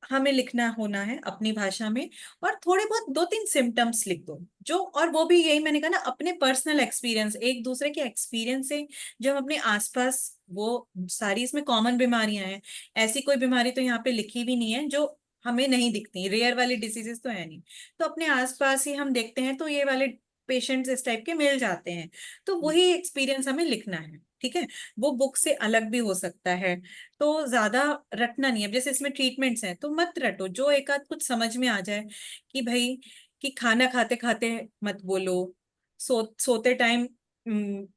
हमें लिखना होना है अपनी भाषा में, और थोड़े बहुत 2-3 सिम्टम्स लिख दो जो, और वो भी यही मैंने कहा ना, अपने पर्सनल एक्सपीरियंस, एक दूसरे के एक्सपीरियंस से, जो हम अपने आसपास, वो सारी इसमें कॉमन बीमारियां हैं, ऐसी कोई बीमारी तो यहाँ पे लिखी भी नहीं है जो हमें नहीं दिखती, रेयर वाली डिसीजेस तो है नहीं, तो अपने आसपास ही हम देखते हैं तो ये वाले पेशेंट्स इस टाइप के मिल जाते हैं, तो वही एक्सपीरियंस हमें लिखना है, ठीक है। वो बुक से अलग भी हो सकता है, तो ज्यादा रटना नहीं है। अब जैसे इसमें ट्रीटमेंट्स हैं तो मत रटो, जो एक आध कुछ समझ में आ जाए, कि भाई कि खाना खाते खाते मत बोलो, सोते टाइम,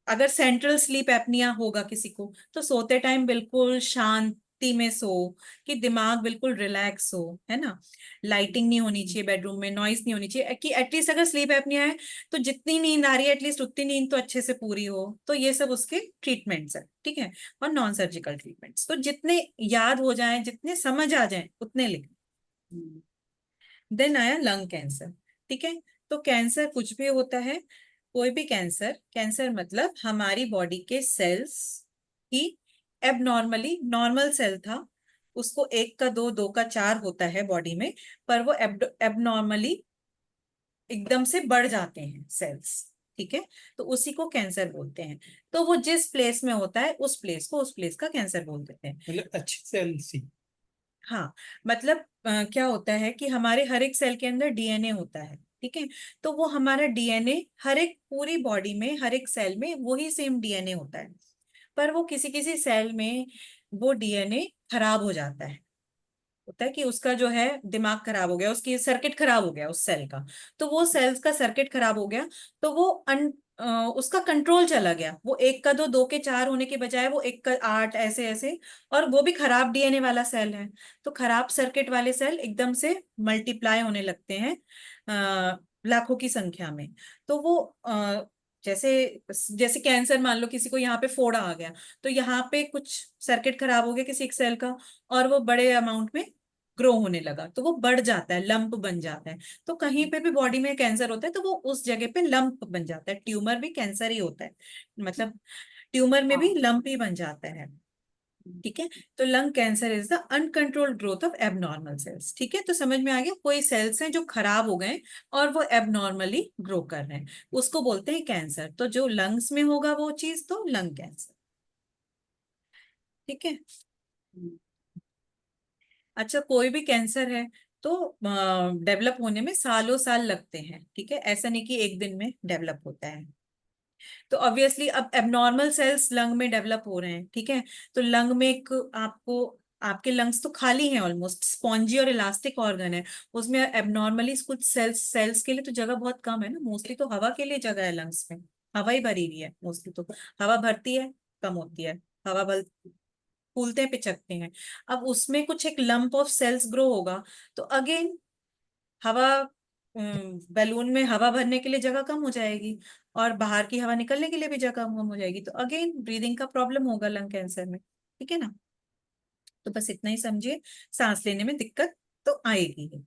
अगर सेंट्रल स्लीप एपनिया होगा किसी को, तो सोते टाइम बिल्कुल शांति में सो, कि दिमाग बिल्कुल रिलैक्स हो, है ना। लाइटिंग नहीं होनी चाहिए बेडरूम में, नॉइज नहीं होनी चाहिए, कि एटलीस्ट अगर स्लीप एपनिया है तो जितनी नींद आ रही है एटलीस्ट उतनी नींद तो अच्छे से पूरी हो, तो ये सब उसके ट्रीटमेंट्स है, ठीक है। और नॉन सर्जिकल ट्रीटमेंट्स तो जितने याद हो जाएं, जितने समझ आ जाएं उतने लिख। देन आया लंग कैंसर, ठीक है। तो कैंसर कुछ भी होता है, कोई भी कैंसर, कैंसर मतलब हमारी बॉडी के सेल्स ही एबनॉर्मली, नॉर्मल सेल था उसको 1 का 2, 2 का 4 होता है बॉडी में, पर वो एबनॉर्मली एकदम से बढ़ जाते हैं सेल्स, ठीक है, तो उसी को कैंसर बोलते हैं। तो वो जिस प्लेस में होता है उस प्लेस को, उस प्लेस का कैंसर बोल देते हैं। मतलब अच्छी सेल सी। हाँ, मतलब क्या होता है कि हमारे हर एक सेल के अंदर डीएनए होता है, ठीक है। तो वो हमारा डीएनए हर एक पूरी बॉडी में हर एक सेल में वही सेम डीएनए होता है, पर वो किसी किसी सेल में वो डीएनए खराब हो जाता है। होता है कि उसका जो है दिमाग खराब हो गया, उसकी सर्किट खराब हो गया उस सेल का, तो वो सेल्स का सर्किट खराब हो गया, तो वो उसका कंट्रोल चला गया, वो एक का दो, दो के चार होने के बजाय वो एक का आठ, ऐसे ऐसे। और वो भी खराब डीएनए वाला सेल है, तो खराब सर्किट वाले सेल एकदम से मल्टीप्लाई होने लगते हैं लाखों की संख्या में। तो वो जैसे जैसे कैंसर, मान लो किसी को यहाँ पे फोड़ा आ गया, तो यहाँ पे कुछ सर्किट खराब हो गया किसी एक सेल का, और वो बड़े अमाउंट में ग्रो होने लगा, तो वो बढ़ जाता है, लंप बन जाता है। तो कहीं पे भी बॉडी में कैंसर होता है तो वो उस जगह पे लंप बन जाता है। ट्यूमर भी कैंसर ही होता है, मतलब ट्यूमर में भी लंप ही बन जाता है। ठीक है, तो lung cancer is the uncontrolled growth of abnormal cells. ठीक है, तो समझ में आ गया, कोई सेल्स हैं जो खराब हो गए और वो एबनॉर्मली ग्रो कर रहे हैं, उसको बोलते हैं कैंसर। तो जो लंग्स में होगा वो चीज तो लंग कैंसर। ठीक है, अच्छा कोई भी कैंसर है तो डेवलप होने में सालों साल लगते हैं। ठीक है, ऐसा नहीं कि एक दिन में डेवलप होता है। तो ऑब्वियसली अब एबनॉर्मल सेल्स लंग में डेवलप हो रहे हैं। ठीक है, तो लंग में एक आपको, आपके लंग्स तो खाली हैं, ऑलमोस्ट स्पॉन्जी और इलास्टिक ऑर्गन है, उसमें एबनॉर्मली कुछ सेल्स सेल्स के लिए तो जगह बहुत कम है ना, मोस्टली तो हवा के लिए जगह है लंग्स में, हवा ही भरी हुई है मोस्टली, तो हवा भरती है कम होती है, हवा भर फूलते हैं पिचकते हैं। अब उसमें कुछ एक लंप ऑफ सेल्स ग्रो होगा, तो अगेन हवा, बैलून में हवा भरने के लिए जगह कम हो जाएगी, और बाहर की हवा निकलने के लिए भी जगह कम हो जाएगी, तो अगेन ब्रीदिंग का प्रॉब्लम होगा लंग कैंसर में। ठीक है ना, तो बस इतना ही समझिए, सांस लेने में दिक्कत तो आएगी ही।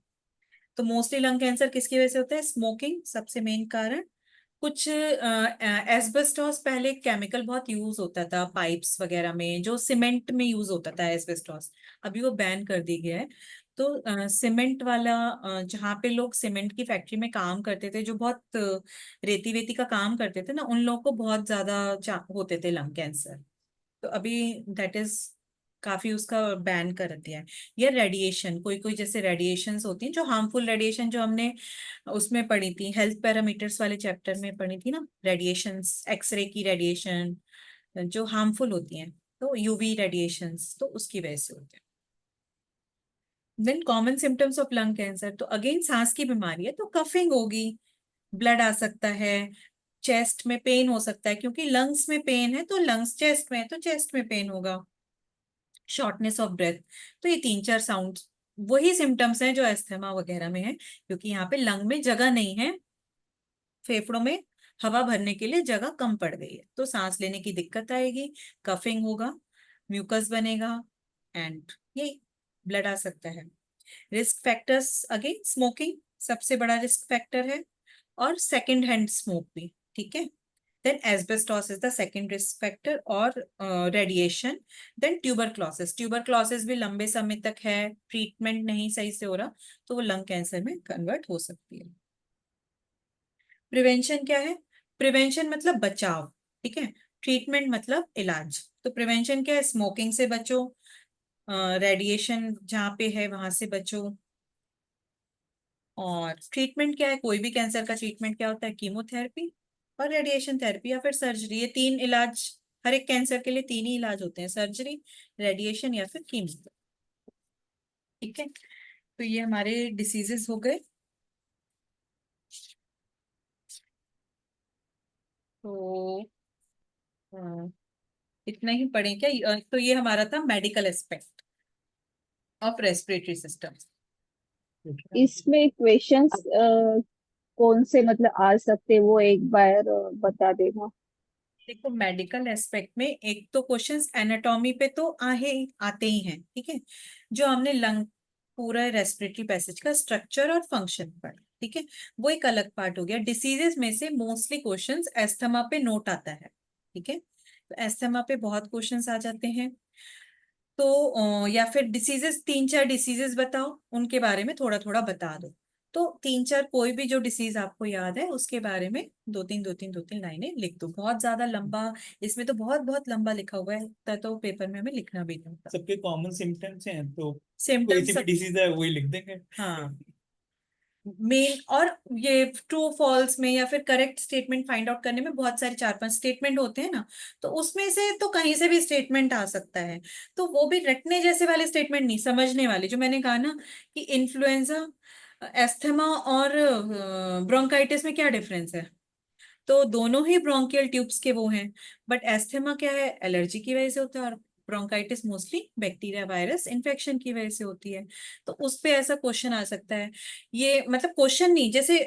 तो मोस्टली लंग कैंसर किसकी वजह से होता है? स्मोकिंग सबसे मेन कारण। कुछ एस्बेस्टॉस, पहले केमिकल बहुत यूज होता था पाइप्स वगैरह में, जो सीमेंट में यूज होता था एस्बेस्टॉस, अभी वो बैन कर दी गया है। तो सीमेंट वाला, जहाँ पे लोग सीमेंट की फैक्ट्री में काम करते थे, जो बहुत रेती वेती का काम करते थे ना, उन लोगों को बहुत ज्यादा होते थे लंग कैंसर। तो अभी दैट इज काफी उसका बैन कर दिया है। या रेडिएशन, कोई कोई जैसे रेडिएशंस होती हैं जो हार्मफुल रेडिएशन, जो हमने उसमें पढ़ी थी, हेल्थ पैरामीटर्स वाले चैप्टर में पढ़ी थी ना, रेडिएशंस, एक्सरे की रेडिएशन जो हार्मफुल होती हैं, तो यूवी रेडिएशंस, तो उसकी वजह से होते हैं। Then common symptoms of lung cancer, तो अगेन सांस की बीमारी है तो कफिंग होगी, ब्लड आ सकता है, चेस्ट में पेन हो सकता है, क्योंकि लंग्स में पेन है तो लंग्स चेस्ट में है तो चेस्ट में पेन होगा, शॉर्टनेस ऑफ ब्रेथ। तो ये तीन चार साउंड वही सिम्टम्स हैं जो अस्थमा वगैरह में है, क्योंकि यहाँ पे लंग में जगह नहीं है, फेफड़ों में हवा भरने के लिए जगह कम पड़ गई है, तो सांस लेने की दिक्कत आएगी, कफिंग होगा, म्यूकस बनेगा, एंड ये ब्लड आ सकता है। रिस्क फैक्टर्स, अगेन स्मोकिंग सबसे बड़ा रिस्क फैक्टर है, और सेकेंड हैंड स्मोक भी। ठीक है, then asbestos is the second risk factor, और रेडिएशन। देन ट्यूबरक्लोसिस, ट्यूबरक्लोसिस भी लंबे समय तक है, ट्रीटमेंट नहीं सही से हो रहा, तो वो लंग कैंसर में कन्वर्ट हो सकती है। प्रिवेंशन क्या है? प्रिवेंशन मतलब बचाव। ठीक है, ट्रीटमेंट मतलब इलाज। तो प्रिवेंशन क्या है? स्मोकिंग से बचो, रेडिएशन जहाँ पे है वहां से बचो, और ट्रीटमेंट क्या है? कोई भी कैंसर का ट्रीटमेंट क्या होता है? कीमोथेरेपी और रेडिएशन थेरेपी या फिर सर्जरी, ये तीन इलाज, हर एक कैंसर के लिए तीन ही इलाज होते हैं, सर्जरी, रेडिएशन या फिर कीमो। ठीक है, तो ये हमारे डिसीजेस हो गए। तो इतना ही पढ़े क्या? तो ये हमारा था medical aspect of respiratory system. इसमें क्वेश्चंस कौन से मतलब आ सकते, वो एक बार बता देना। देखो मेडिकल एस्पेक्ट में एक तो क्वेश्चंस एनाटॉमी पे तो आते ही हैं। ठीक है, जो हमने लंग पूरा रेस्पिरेटरी पैसेज का स्ट्रक्चर और फंक्शन पढ़ा, ठीक है, वो एक अलग पार्ट हो गया। डिसीजेस में से मोस्टली क्वेश्चंस एस्थमा पे नोट आता है। ठीक है, तो एस्थमा पे बहुत क्वेश्चंस आ जाते हैं। तो या फिर डिसीजेस, तीन चार डिसीजेस बताओ, उनके बारे में थोड़ा थोड़ा बता दो। तो तीन चार कोई भी जो डिसीज आपको याद है उसके बारे में दो तीन लाइनें लिख दो, बहुत ज्यादा लंबा, इसमें तो बहुत बहुत लंबा लिखा हुआ है, तो पेपर में हमें लिखना भी नहीं होता। सबके कॉमन सिम्टम्स हैं, तो कोई सिम्टम्स सी भी सब, डिसीज है वही लिख देंगे। हाँ, मेन और ये ट्रू फॉल्स में या फिर करेक्ट स्टेटमेंट फाइंड आउट करने में बहुत सारे 4-5 स्टेटमेंट होते हैं ना, तो उसमें से तो कहीं से भी स्टेटमेंट आ सकता है। तो वो भी रटने जैसे वाले स्टेटमेंट नहीं, समझने वाले, जो मैंने कहा ना कि इन्फ्लुएंजा, एस्थमा और ब्रोंकाइटिस में क्या डिफरेंस है। तो दोनों ही ब्रोंकियल ट्यूब्स के वो हैं, बट एस्थमा क्या है, एलर्जी की वजह से होता है, और bronchitis mostly bacteria virus infection की वजह से होती है। तो उस पे ऐसा क्वेश्चन आ सकता है। ये मतलब क्वेश्चन नहीं, जैसे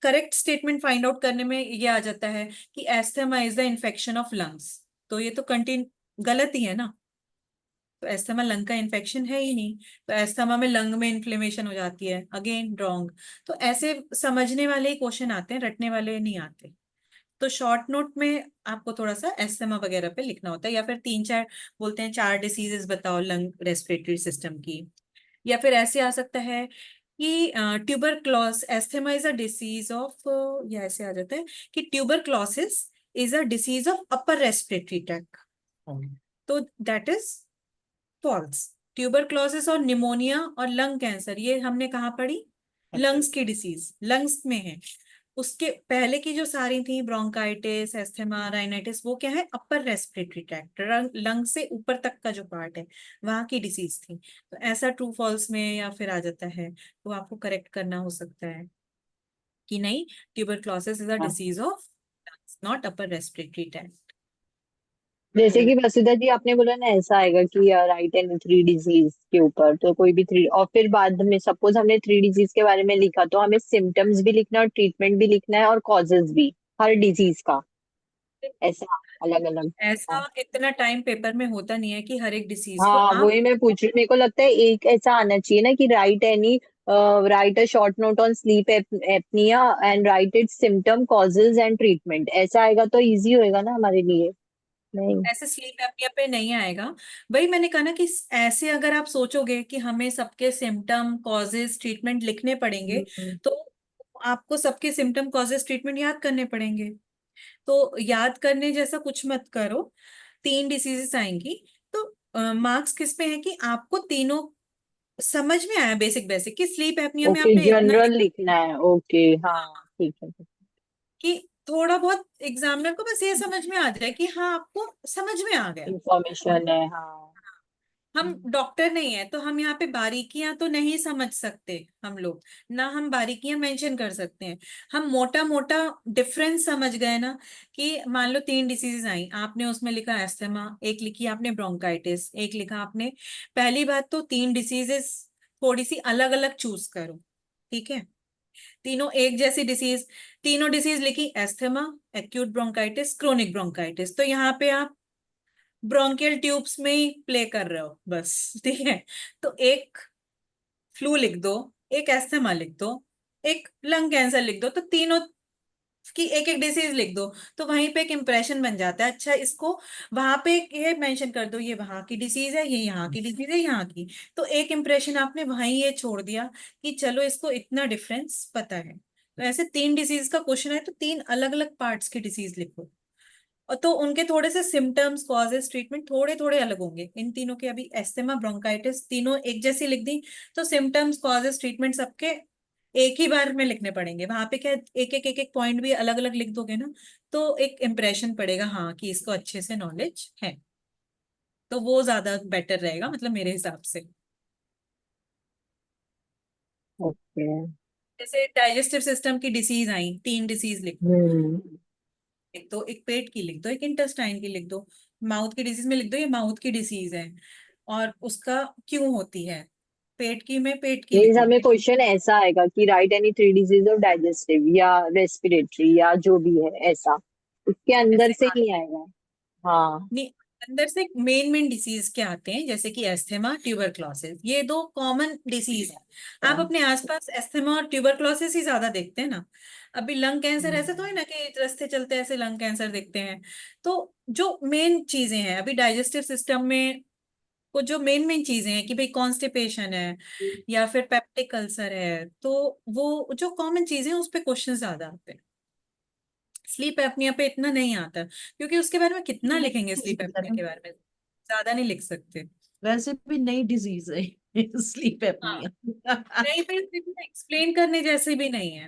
करेक्ट स्टेटमेंट फाइंड आउट करने में ये आ जाता है कि asthma is the infection of lungs, तो ये तो कंटिन्यू गलत ही है ना। तो एस्थमा लंग का इन्फेक्शन है ही नहीं, तो एस्थमा में लंग में इन्फ्लेमेशन हो जाती है, अगेन रॉन्ग। तो ऐसे समझने वाले ही क्वेश्चन आते हैं, रटने वाले नहीं आते। तो शॉर्ट नोट में आपको थोड़ा सा एस्थमा वगैरह पे लिखना होता है, या फिर 3-4 बोलते हैं 4 डिसीजेस बताओ लंग रेस्पिरेटरी सिस्टम की। या फिर ऐसे आ सकता है कि tuberculosis, asthma is a disease of, या ऐसे आ जाता है कि tuberculosis is a disease of upper respiratory tract, तो दैट इज फॉल्स। ट्यूबरक्लोसिस और निमोनिया और लंग कैंसर ये हमने कहाँ पढ़ी, लंग्स की डिसीज, लंग्स में है। उसके पहले की जो सारी थी ब्रोंकाइटिस, एस्थमा, राइनाइटिस, वो क्या है, अपर रेस्पिरेटरी ट्रैक्ट, लंग से ऊपर तक का जो पार्ट है वहां की डिसीज थी। तो ऐसा ट्रू फॉल्स में या फिर आ जाता है, तो आपको करेक्ट करना हो सकता है कि नहीं, ट्यूबरक्लोसिस इज अ हाँ। Disease of not upper respiratory tract. जैसे कि वसुधा जी आपने बोला ना ऐसा आएगा कि राइट एंड थ्री डिजीज के ऊपर, तो कोई भी थ्री, और फिर बाद में सपोज हमने थ्री डिजीज के बारे में लिखा, तो हमें सिम्टम्स भी लिखना है और ट्रीटमेंट भी लिखना है और कॉजेज भी हर डिजीज का, ऐसा अलग अलग। ऐसा इतना टाइम पेपर में होता नहीं है कि हर एक डिसीज को हाँ आप, वही मैं पूछ रही, मेरे को लगता है एक ऐसा आना चाहिए ना कि right a short note on sleep apnoea and right it's symptom causes and treatment, ऐसा आएगा तो इजी होएगा ना हमारे लिए। नहीं। ऐसे स्लीप एपनिया पे नहीं आएगा। वही मैंने कहा ना कि ऐसे अगर आप सोचोगे कि हमें सबके सिम्टम कॉजेज ट्रीटमेंट लिखने पड़ेंगे, हम्म। तो आपको सबके सिम्टम कॉजेज ट्रीटमेंट याद करने पड़ेंगे। तो याद करने जैसा कुछ मत करो, 3 डिसीजेस आएंगी, तो मार्क्स किस पे है कि आपको तीनों समझ में आया, बेसिक बेसिक, कि स्लीप एपनिया में ओके आपने इतना जनरल लिखना है, ओके हाँ ठीक है। कि थोड़ा बहुत एग्जामिनर को बस ये समझ में आ जाए कि हाँ आपको समझ में आ गया। इंफॉर्मेशन है हाँ। हम डॉक्टर नहीं है तो हम यहाँ पे बारीकियां तो नहीं समझ सकते हम लोग, ना हम बारीकियां मेंशन कर सकते हैं। हम मोटा मोटा डिफरेंस समझ गए ना, कि मान लो 3 डिसीजेज आई, आपने उसमें लिखा एस्थमा, एक लिखी आपने ब्रोंकाइटिस, एक लिखा आपने, पहली बात तो 3 डिसीजेस थोड़ी सी अलग अलग चूज करो, ठीक है। तीनों एक जैसी डिसीज, तीनों डिसीज लिखी asthma, acute bronchitis, chronic bronchitis, तो यहाँ पे आप ब्रोंकियल ट्यूब्स में ही प्ले कर रहे हो बस, ठीक है। तो एक फ्लू लिख दो, एक एस्थमा लिख दो, एक लंग कैंसर लिख दो, तो तीनों की एक एक डिसीज लिख दो, तो वहीं पे एक इंप्रेशन बन जाता है। अच्छा, इसको वहां पे ये मेंशन कर दो, ये वहां की डिसीज है, ये यहाँ की डिसीज है, यहाँ की, तो एक इंप्रेशन आपने वहीं ये छोड़ दिया कि चलो इसको इतना डिफरेंस पता है। तो ऐसे 3 डिसीज का क्वेश्चन है तो 3 अलग अलग पार्ट्स की डिसीज लिखो, और तो उनके थोड़े से सिम्टम्स कॉजेस ट्रीटमेंट थोड़े थोड़े अलग होंगे। इन तीनों के अभी एस्थमा ब्रोंकाइटिस तीनों एक जैसी लिख दी, तो सिम्टम्स कॉजेस ट्रीटमेंट सबके एक ही बार में लिखने पड़ेंगे। वहां पे क्या एक एक पॉइंट भी अलग अलग लिख दोगे ना, तो एक इम्प्रेशन पड़ेगा हाँ कि इसको अच्छे से नॉलेज है, तो वो ज्यादा बेटर रहेगा मतलब मेरे हिसाब से। ओके। जैसे डाइजेस्टिव सिस्टम की डिसीज आई, 3 डिसीज लिखो, हम्म। लिख दो, एक पेट की लिख दो, एक इंटेस्टाइन की लिख दो, माउथ की डिसीज में लिख दो ये माउथ की डिसीज है और उसका क्यों होती है, पेट की में पेट की मीन्स लिख लो। हमें क्वेश्चन ऐसा आएगा कि right any three disease of digestive या रेस्पिरेटरी या जो भी है ऐसा, उसके अंदर ऐसे से ही आएगा। हाँ। नहीं, अंदर से मेन मेन डिसीज क्या आते हैं, जैसे कि एस्थमा, ट्यूबरक्लोसिस, ये 2 कॉमन डिसीज है। आप अपने आसपास एस्थमा और ट्यूबरक्लोसिस ही ज्यादा देखते हैं ना। अभी लंग कैंसर ऐसा तो है ना कि रास्ते चलते ऐसे लंग कैंसर देखते हैं। तो जो मेन चीजें हैं अभी डाइजेस्टिव सिस्टम में, वो जो मेन मेन चीजें हैं कि भाई कॉन्स्टिपेशन है या फिर पेप्टिक अल्सर है, तो वो जो कॉमन चीजें हैं उस पे क्वेश्चन ज्यादा आते हैं। स्लीप एपनिया पे इतना नहीं आता, क्योंकि उसके बारे में कितना लिखेंगे, स्लीप एपनिया के बारे में ज्यादा नहीं लिख सकते। वैसे भी नई डिजीज है स्लीप हाँ एपनिया। नहीं, फिर एक्सप्लेन करने जैसे भी नहीं है।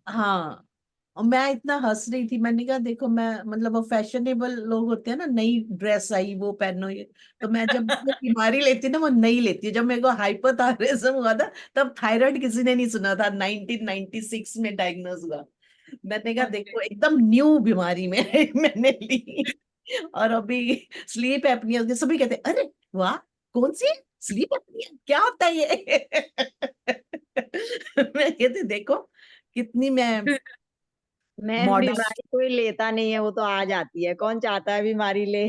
हाँ, और मैं इतना हंस रही थी, मैंने कहा देखो मैं मतलब वो फैशनेबल लोग होते हैं ना, नई ड्रेस आई वो पहनो ये, तो मैं जब ये बीमारी लेती ना वो नहीं लेती। जब मेरे को हाइपोथायरायडिज्म हुआ था तब थायराइड किसी ने नहीं सुना था, 1996 में डायग्नोज हुआ। मैंने कहा देखो एकदम न्यू बीमारी में मैंने ली। और अभी स्लीप एपनिया के सभी कहते हैं अरे वाह, कौन सी स्लीप एपनिया, क्या होता है ये? मैं कहती देखो कितनी मैं मैम मॉडर्न। बीमारी कोई लेता नहीं है, वो तो आ जाती है, कौन चाहता है बीमारी ले।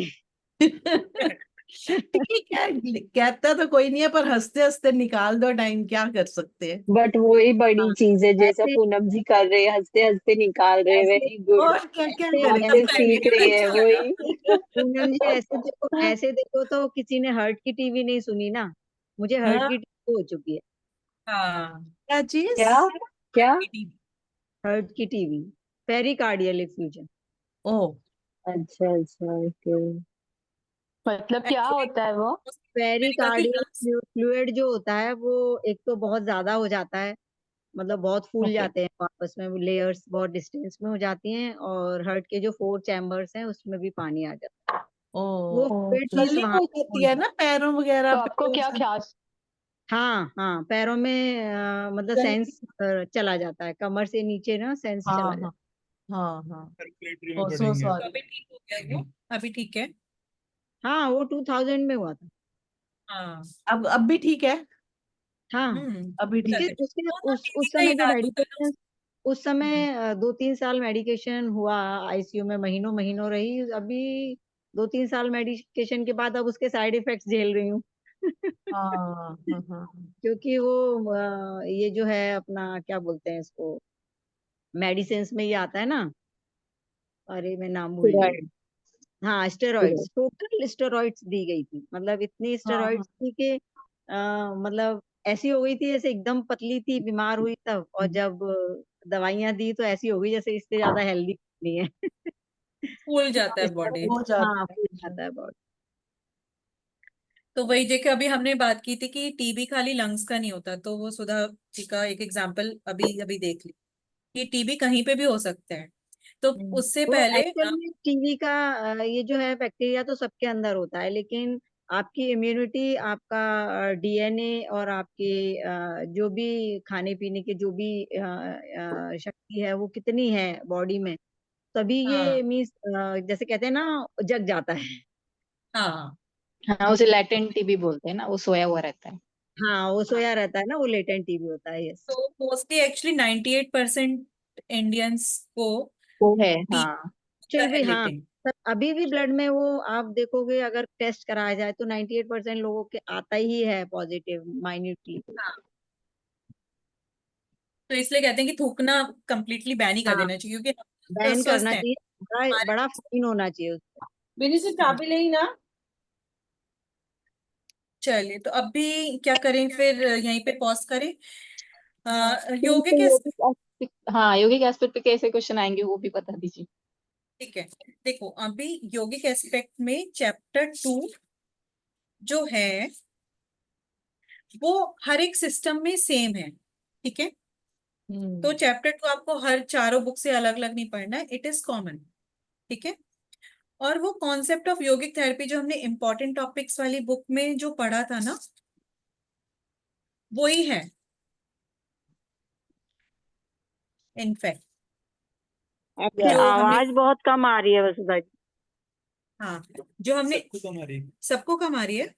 ठीक है, कहता तो कोई नहीं है, पर हंसते हंसते निकाल दो टाइम, क्या कर सकते हैं। बट वही बड़ी हाँ, चीज है, जैसा ऐसे पूनम जी कर रहे हैं, हंसते हंसते निकाल रहे, ऐसे वेरी गुड। और क्या क्या ऐसे करें, आपसे ऐसे हंसना ही सीख है, रहे हैं अच्छा लगा। वही। पूनम जी, ऐसे देखो तो किसी ने हर्ट की टीवी नहीं सुनी ना। मुझे हर्ट हाँ, की टीवी हो चुकी है। हाँ क्या चीज? क्या क्या? हर्ट की टीवी, पेरिकार्डियल इफ्यूजन। ओ, अच्छा अच्छा, ओके। मतलब क्या एक्चुअली होता है वो? मैंने कहा कि पेरिकार्डियल lungs फ्लूइड जो होता है वो एक तो बहुत ज्यादा हो जाता है, मतलब बहुत फूल ओके। जाते हैं, आपस में लेयर्स बहुत डिस्टेंस में हो जाती हैं, और हर्ट के जो 4 चैम्बर्स हैं उसमें भी पानी आ जाता है। ओ, वो फ्लूइड पीस स्वेलिंग वहां हो पे जाती पहुंच है जाता ना पैरों वगैरह तो पे आपको वो क्या सब? ख्याल? है। हाँ हाँ, पैरों में मतलब Swelling- सेंस चला जाता है, कमर से नीचे ना सेंस हाँ चला जाता हाँ हाँ हाँ। सर्कुलेटरी में ओ सो बढ़ेंगे। तो सॉरी। अभी ठीक हो गया वो, अभी ठीक है। है। हाँ, वो 2000 में हुआ था। हाँ अब भी ठीक है? हाँ, अभी ठीक उसके है? उसके वो ना उस टीबी का समय जो इलाज होता है ना मेडिकेशन, उस समय 2-3 साल मेडिकेशन हुआ, आईसीयू में महीनों महीनों रही। अभी 2-3 साल मेडिकेशन के बाद अब उसके साइड इफेक्ट्स झेल रही हूँ। हाँ हाँ हाँ। क्योंकि वो ये जो है अपना क्या बोलते हैं इसको, मेडिसिन में ये आता है ना, अरे मैं नाम भूल गई। स्टेरॉइड। हाँ, स्टेरॉइड्स, टोटल स्टेरॉइड्स दी गई थी, मतलब इतनी हाँ हाँ। स्टेरॉइड्स थी कि मतलब ऐसी हो गई थी जैसे एकदम पतली थी, बीमार हुई तब, और जब दवाइयां दी तो ऐसी हो गई जैसे इससे ज्यादा हेल्दी नहीं है। फूल जाता है बॉडी। स्टेरॉइड, हो हाँ, जाता फूल है। जाता है बहुत। तो वही जैसे अभी हमने बात की थी कि टीबी खाली लंग्स का नहीं होता, तो वो सुधा जी का एक एग्जांपल अभी अभी देख ली कि टीबी कहीं पे भी हो सकता है। तो उससे वो पहले एक्चुअल में टीवी का ये जो है बैक्टीरिया तो सबके अंदर होता है, लेकिन आपकी इम्यूनिटी, आपका डीएनए और आपके जो भी खाने पीने की जो भी शक्ति है वो कितनी है बॉडी में, तभी हाँ ये मीन्स जैसे कहते हैं ना, जग जाता है। हाँ, हाँ, उसे लैटेंट टीबी बोलते हैं ना, वो सोया हुआ रहता है। हाँ, वो सोया रहता है ना, वो लेटेंट टीबी होता है, यस। तो मोस्टली एक्चुअली 98% इंडियंस को वो है, टीबी हाँ। होता एक्चुअल है भी हाँ, लेटेंट। अभी भी ब्लड में वो आप देखोगे, अगर टेस्ट कराया जाए तो 98% लोगों के आता ही है पॉजिटिव, माइन्यूटली। हाँ, तो इसलिए कहते हैं कि थूकना कंप्लीटली बैन ही कर हाँ, देना चाहिए, क्योंकि हम तो बैन स्वस्थ करना हैं चाहिए, बड़ा हमारे। बड़ा फाइन होना चाहिए उस पे। बिनी से चाबी ले ना। चलिए, तो अभी क्या करें फिर, यहीं पे पॉज करें। तो यौगिक यौगिक एस्पेक्ट, हाँ, यौगिक एस्पेक्ट पे कैसे क्वेश्चन आएंगे वो भी बता दीजिए। ठीक है, देखो अभी यौगिक एस्पेक्ट में चैप्टर 2 जो है वो हर एक सिस्टम में सेम है, ठीक है। तो चैप्टर 2 आपको हर चारों बुक से अलग अलग नहीं पढ़ना है, इट इज कॉमन, ठीक है। और वो कॉन्सेप्ट ऑफ योगिक थेरेपी जो हमने इंपॉर्टेंट टॉपिक्स वाली बुक में जो पढ़ा था ना, वो ही है इनफैक्ट, आपकी जो हमने, आवाज बहुत कम आ रही है वसुधा जी। हाँ जो हमने, सबको हमारी। सबको कम आ रही है।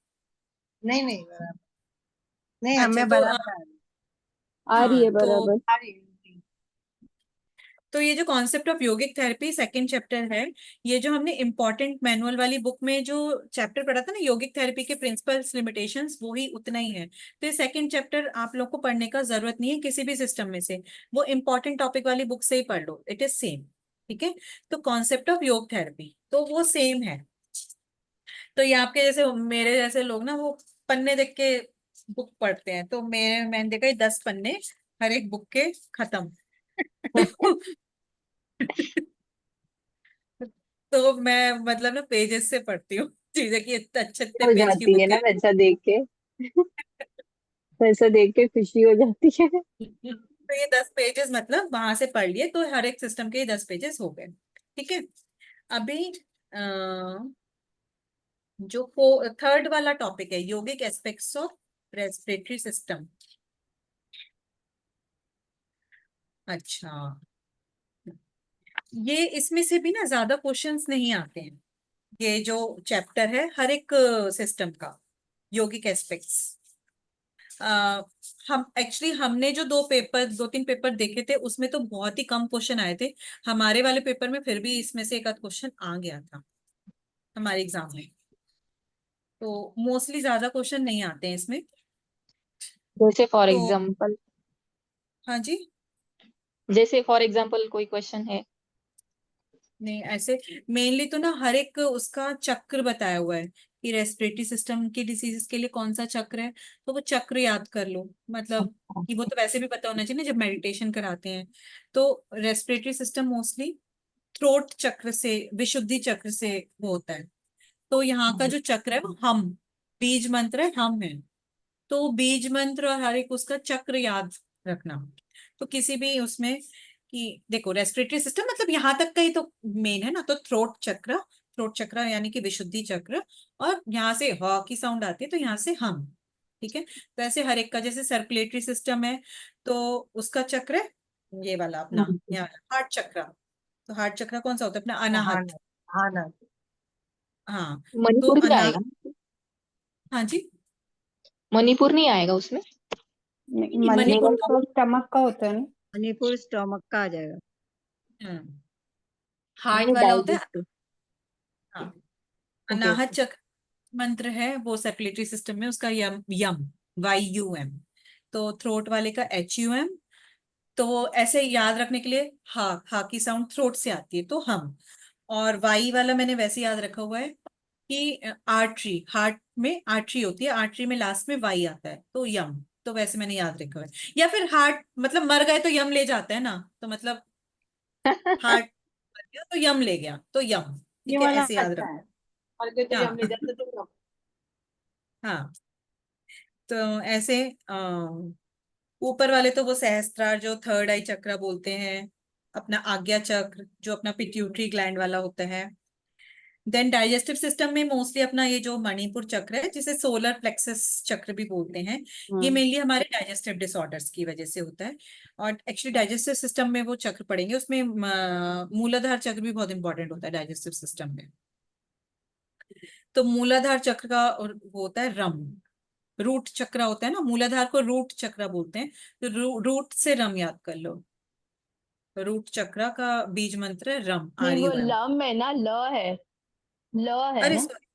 नहीं नहीं बराबर, नहीं अच्छा हमें तो बराबर आ रही आ रही हाँ है बराबर। आ रही है। तो ये जो concept of yogic therapy second chapter है, ये जो हमने इंपॉर्टेंट मैनुअल वाली बुक में जो चैप्टर पढ़ा था ना, योगिक थेरेपी के प्रिंसिपल्स लिमिटेशंस, वो ही उतना ही है। तो ये सेकंड चैप्टर आप लोग को पढ़ने का जरूरत नहीं है किसी भी सिस्टम में से, वो इंपॉर्टेंट टॉपिक वाली बुक से ही पढ़ लो, इट इज सेम, ठीक है। तो कॉन्सेप्ट ऑफ योग थेरेपी तो वो सेम है। तो ये आपके जैसे मेरे जैसे लोग ना, वो पन्ने देख के बुक पढ़ते हैं, तो मैंने देखा ये 10 पन्ने हर एक बुक के खत्म। तो तो मैं मतलब ना पेजेस से पढ़ती हूँ चीजें कि इतने अच्छे इतने हो पेज की जाती है बुक ना है। वैसा देख के। वैसा देख के खुशी हो जाती है। तो ये 10 पेजेस मतलब वहां से पढ़ लिए, तो हर एक सिस्टम के ये 10 पेजेस हो गए। ठीक है। अभी जो थर्ड वाला टॉपिक है, योगिक एस्पेक्ट्स ऑफ रेस्पिरेटरी सिस्टम। अच्छा, ये इसमें से भी ना ज्यादा क्वेश्चंस नहीं आते हैं। ये जो चैप्टर है हर एक सिस्टम का, योगिक एस्पेक्ट्स। हम एक्चुअली हमने जो 2-3 पेपर देखे थे उसमें तो बहुत ही कम क्वेश्चन आए थे। हमारे वाले पेपर में फिर भी इसमें से एक आध क्वेश्चन आ गया था हमारे एग्जाम में। तो मोस्टली ज्यादा क्वेश्चन नहीं आते हैं इसमें। जैसे फॉर तो एग्जाम्पल, हाँ जी, कोई क्वेश्चन है? नहीं ऐसे मेनली तो ना हर एक उसका चक्र बताया हुआ है कि रेस्पिरेटरी सिस्टम की डिसीजेस के लिए कौन सा चक्र है, तो वो चक्र याद कर लो। मतलब कि वो तो वैसे भी पता होना चाहिए ना जब मेडिटेशन कराते हैं। तो रेस्पिरेटरी सिस्टम मोस्टली थ्रोट चक्र से, विशुद्धि चक्र से वो होता है। तो यहाँ का जो चक्र है वो हम, बीज मंत्र है हम है। तो बीज मंत्र और हर एक उसका चक्र याद रखना। तो किसी भी उसमें कि देखो रेस्पिरेटरी सिस्टम मतलब यहाँ तक का ही तो मेन है ना। तो थ्रोट चक्र यानी कि विशुद्धि चक्र, और यहाँ से ह की साउंड आती है तो यहाँ से हम। ठीक है। तो ऐसे हर एक का, जैसे सर्कुलेटरी सिस्टम है तो उसका चक्र है ये वाला अपना, यहाँ हार्ट चक्र। तो हार्ट चक्र कौन सा होता है अपना, हाँ अनाहत। ना, हाँ ना। हाँ। तो मणिपुर नहीं आएगा? हाँ जी, मणिपुर नहीं आएगा उसमें? मणिपुर मणिपुर तो तो स्टमक का होता है ना। मणिपुर स्टोमक का आ जाएगा। हार्ट वो वाला होता है। डाइजेस्टिव। हाँ, ओके अनाहत ओके। चक्र मंत्र है वो सर्कुलेटरी सिस्टम में, उसका यम यम, YUM। तो थ्रोट वाले का HUM। तो ऐसे याद रखने के लिए हा की साउंड थ्रोट से आती है तो हम। और वाई वाला मैंने वैसे याद रखा हुआ है कि आर्टरी, हार्ट में आर्टरी होती है, आर्टरी में लास्ट में वाई आता है तो यम। तो वैसे मैंने याद रखा हुआ है। या फिर हार्ट मतलब मर गए तो यम ले जाता है ना, तो मतलब हार्ट मर गया तो यम ले गया तो यम। ये ठीक है, वाला ऐसे याद अच्छा रखो। है। और के तो हम ले हाँ जाते तो हाँ। तो ऐसे ऊपर वाले तो वो सहस्त्रार जो थर्ड आई चक्र बोलते हैं, अपना आज्ञा चक्र जो अपना पिट्यूटरी ग्लैंड वाला होता है। देन डाइजेस्टिव सिस्टम में मोस्टली अपना ये जो मणिपुर चक्र है जिसे सोलर प्लेक्सस चक्र भी बोलते हैं, ये मेनली हमारे डाइजेस्टिव डिसऑर्डर्स की वजह से होता है। और एक्चुअली डाइजेस्टिव सिस्टम में वो चक्र पढ़ेंगे उसमें मूलाधार चक्र भी बहुत इंपॉर्टेंट होता है डाइजेस्टिव सिस्टम में। तो मूलाधार चक्र का वो होता है रम, रूट चक्र होता है ना, मूलाधार को रूट चक्र बोलते हैं। तो रूट से रम याद कर लो। रूट चक्र का बीज मंत्र है रम, नहीं वो RUM। लम है ना, ल है, ल है अरे ना। सॉरी,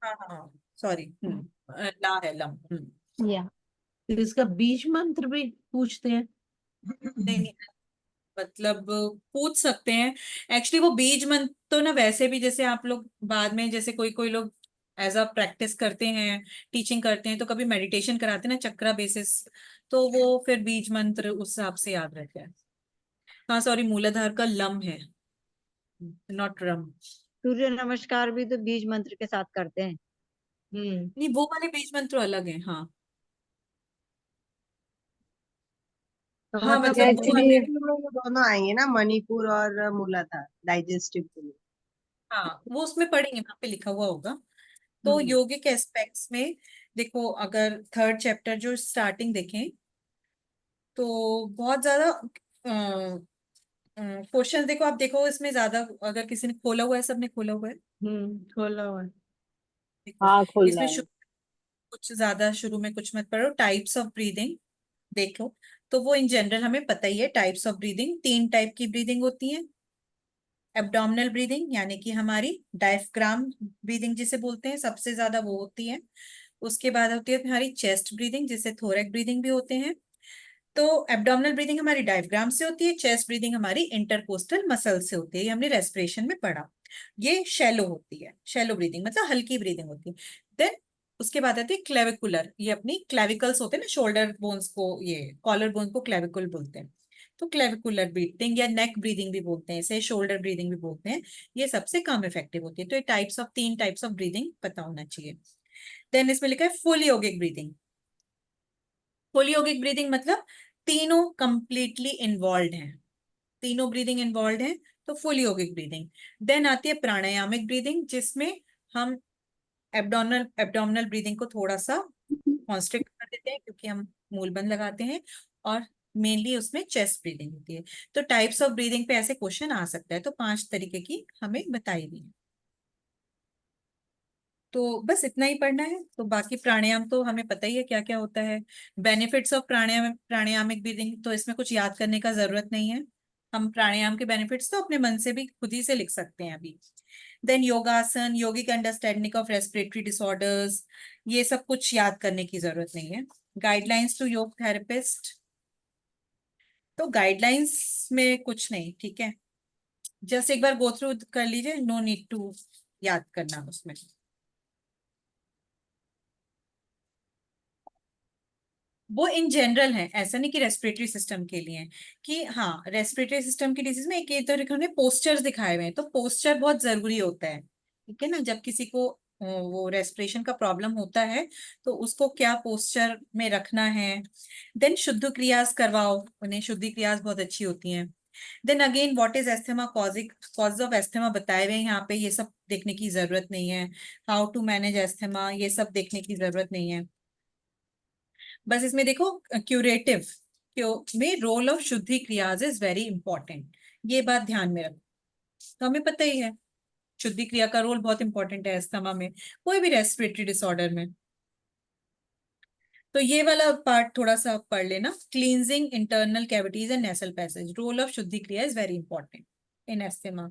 हाँ हाँ हाँ सॉरी, ला है लम। या फिर इसका बीज मंत्र भी पूछते हैं। नहीं नहीं, मतलब पूछ सकते हैं। एक्चुअली वो बीज मंत्र तो ना वैसे भी जैसे आप लोग बाद में जैसे कोई कोई लोग एज अ प्रैक्टिस करते हैं, टीचिंग करते हैं, तो कभी मेडिटेशन कराते हैं ना चक्रा बेसिस, तो वो फिर बीज मंत्र उस हिसाब से याद रहते हैं। हाँ सॉरी, मूलाधार का लम है, नॉट रम। सूर्य नमस्कार भी तो बीज मंत्र के साथ करते हैं। नहीं वो वाले बीज मंत्र अलग है, हाँ। तो हाँ मतलब मतलब वो एक्चुअली डाइजेस्टिव में ये दोनों आएंगे ना, मणिपुर और मूलाधार डाइजेस्टिव के लिए। हाँ वो उसमें पढ़ेंगे, वहां पे लिखा हुआ होगा। तो हम्म योगिक एस्पेक्ट्स में देखो, अगर थर्ड चैप्टर जो स्टार्टिंग देखें तो बहुत ज्यादा क्वेश्चन देखो, आप देखो इसमें ज्यादा, अगर किसी ने खोला हुआ है, सबने खोला हुआ है, खोला हुआ है। देखो हाँ खुल रहा इसमें है। कुछ ज्यादा शुरू में कुछ मत पढ़ो, टाइप्स ऑफ ब्रीदिंग देखो। तो वो इन जनरल हमें पता ही है, टाइप्स ऑफ ब्रीदिंग, 3 टाइप की ब्रीदिंग होती है। एब्डोमिनल ब्रीदिंग यानी कि हमारी डायफ्राम ब्रीदिंग जिसे बोलते हैं, सबसे ज्यादा वो होती है। उसके बाद होती है हमारी चेस्ट ब्रीदिंग जिसे थोरैक ब्रीदिंग भी होते हैं। तो एब्डोमिनल ब्रीदिंग हमारी डायफ्राम से होती है, चेस्ट ब्रीदिंग हमारी इंटरकोस्टल मसल से होती है, ये हमने रेस्पिरेशन में पढ़ा। ये शैलो होती है, शैलो ब्रीदिंग मतलब हल्की ब्रीदिंग होती है। देन उसके बाद आती है क्लेविकुलर, ये अपनी क्लेविकल्स होते हैं ना, शोल्डर बोन्स को, ये कॉलर बोन को क्लेविकुल बोलते हैं। तो क्लेविकुलर ब्रीथिंग या नेक ब्रीदिंग भी बोलते हैं इसे, शोल्डर ब्रीदिंग भी बोलते हैं, ये सबसे कम इफेक्टिव होती है। तो ये तीन टाइप्स ऑफ ब्रीदिंग पता होना चाहिए। देन इसमें लिखा है फुल योगिक ब्रीदिंग। फुल योगिक ब्रीदिंग मतलब तीनों कंप्लीटली इन्वॉल्व हैं, तीनों ब्रीदिंग इन्वॉल्व हैं, तो फुल योगिक ब्रीदिंग। देन आती है प्राणायामिक ब्रीदिंग, जिसमें हम एब्डोमिनल ब्रीदिंग को थोड़ा सा कॉन्स्ट्रिक्ट कर देते हैं क्योंकि हम मूलबंध लगाते हैं, और मेनली उसमें चेस्ट ब्रीदिंग होती है। तो टाइप्स ऑफ ब्रीदिंग पे ऐसे क्वेश्चन आ सकता है, तो 5 तरीके की हमें बताई दी है। तो बस इतना ही पढ़ना है। तो बाकी प्राणायाम तो हमें पता ही है क्या क्या होता है। बेनिफिट्स ऑफ प्राणायामिक ब्रीदिंग, तो इसमें कुछ याद करने का जरूरत नहीं है, हम प्राणायाम के बेनिफिट्स तो अपने मन से भी खुद ही से लिख सकते हैं अभी। देन योगासन, योगिक अंडरस्टैंडिंग ऑफ रेस्पिरेटरी डिसऑर्डर्स, ये सब कुछ याद करने की जरूरत नहीं है। गाइडलाइंस टू योग थेरेपिस्ट, तो गाइडलाइंस में कुछ नहीं, ठीक है, जस्ट एक बार गो थ्रू कर लीजिए, नो नीड टू याद करना उसमें। वो इन जनरल है, ऐसा नहीं कि रेस्पिरेटरी सिस्टम के लिए है, कि हाँ रेस्पिरेटरी सिस्टम की डिसीज में एक ये तरह के पोस्चर्स दिखाए हुए हैं, तो पोस्चर बहुत जरूरी होता है, ठीक है ना। जब किसी को वो रेस्पिरेशन का प्रॉब्लम होता है तो उसको क्या पोस्चर में रखना है। देन शुद्ध क्रियास करवाओ उन्हें, शुद्धि क्रियास बहुत अच्छी होती हैं। Then again what is asthma, cause of asthma बताए हुए हैं यहाँ पे, ये सब देखने की जरूरत नहीं है। हाउ टू मैनेज एस्थमा, ये सब देखने की जरूरत नहीं है। बस इसमें देखो क्यूरेटिव में रोल ऑफ शुद्धि क्रियाज इज वेरी इंपॉर्टेंट, ये बात ध्यान में रखो। तो हमें पता ही है शुद्धि क्रिया का रोल बहुत इंपॉर्टेंट है अस्थमा में, कोई भी रेस्पिरेटरी डिसऑर्डर में। तो ये वाला पार्ट थोड़ा सा पढ़ लेना, cleansing internal cavities and nasal passage, role of shuddhi kriya is very important in asthma,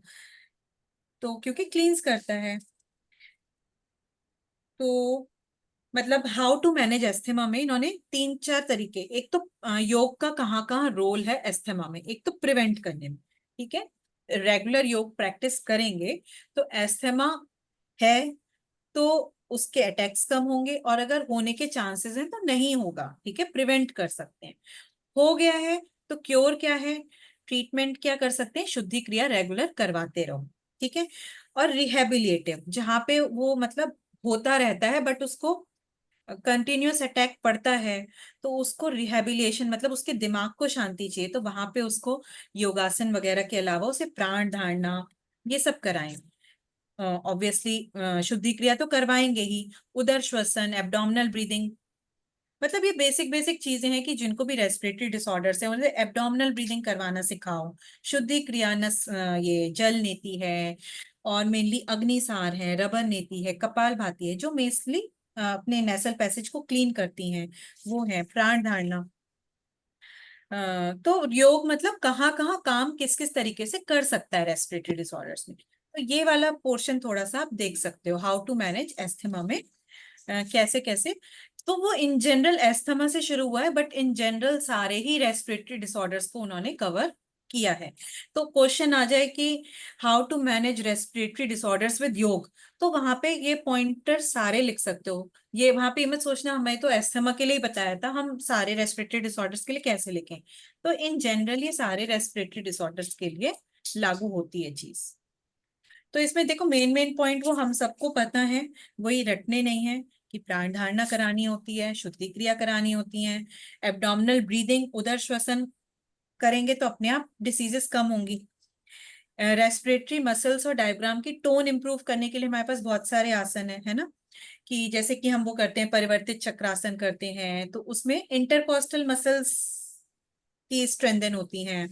तो क्योंकि क्लींस करता है। तो मतलब हाउ टू मैनेज एस्थमा में इन्होंने 3-4 तरीके, एक तो योग का कहाँ कहाँ रोल है एस्थमा में, एक तो प्रिवेंट करने में, ठीक है, रेगुलर योग प्रैक्टिस करेंगे तो एस्थमा है तो उसके अटैक्स कम होंगे, और अगर होने के चांसेस हैं तो नहीं होगा, ठीक है, प्रिवेंट कर सकते हैं। हो गया है तो क्योर क्या है, ट्रीटमेंट क्या कर सकते हैं, शुद्धि क्रिया रेगुलर करवाते रहो, ठीक है। और रिहेबिलिएटिव, जहाँ पे वो मतलब होता रहता है बट उसको कंटिन्यूअस अटैक पड़ता है, तो उसको रिहेबिलिएशन मतलब उसके दिमाग को शांति चाहिए, तो वहां पे उसको योगासन वगैरह के अलावा उसे प्राण धारणा ये सब कराएं। ऑब्वियसली शुद्धि क्रिया तो करवाएंगे ही, उदर श्वसन, एब्डोमिनल ब्रीदिंग, मतलब ये बेसिक बेसिक चीजें हैं कि जिनको भी रेस्पिरेटरी डिसऑर्डर्स है उन्हें एब्डोमिनल ब्रीदिंग करवाना सिखाओ। शुद्धि क्रिया ये जल नीति है, और मेनली अग्निसार है, रबर नीति है, कपालभाति है, जो मेनली अपने नेसल पैसेज को क्लीन करती हैं, वो है प्राण धारणा। तो योग मतलब कहाँ कहाँ काम किस किस तरीके से कर सकता है रेस्पिरेटरी डिसऑर्डर्स में, तो ये वाला पोर्शन थोड़ा सा आप देख सकते हो, हाउ टू मैनेज एस्थमा में कैसे कैसे। तो वो इन जनरल एस्थमा से शुरू हुआ है, बट इन जनरल सारे ही रेस्पिरेटरी डिसऑर्डर्स को उन्होंने कवर किया है। तो क्वेश्चन आ जाए कि how to manage respiratory disorders with yoga, तो वहां पे ये पॉइंटर सारे लिख सकते हो, ये वहां पे मत सोचना हमें तो एस्थमा के लिए ही बताया था, हम सारे रेस्पिरेटरी डिसऑर्डर्स के लिए कैसे लिखें। तो इन जनरल ये सारे रेस्पिरेटरी डिसऑर्डर्स के लिए लागू होती है चीज। तो इसमें देखो मेन मेन पॉइंट वो हम सबको पता है, वही रटने नहीं है, कि प्राण धारणा करानी होती है, शुद्धि क्रिया करानी होती है, एब्डोमिनल ब्रीदिंग उदर श्वसन करेंगे तो अपने आप डिसीजेस कम होंगी। रेस्पिरेटरी मसल्स और डायग्राम की टोन इंप्रूव करने के लिए हमारे पास बहुत सारे आसन है ना, कि जैसे कि हम वो करते हैं परिवर्तित चक्रासन करते हैं, तो उसमें इंटरकॉस्टल मसल्स की स्ट्रेंथन होती हैं।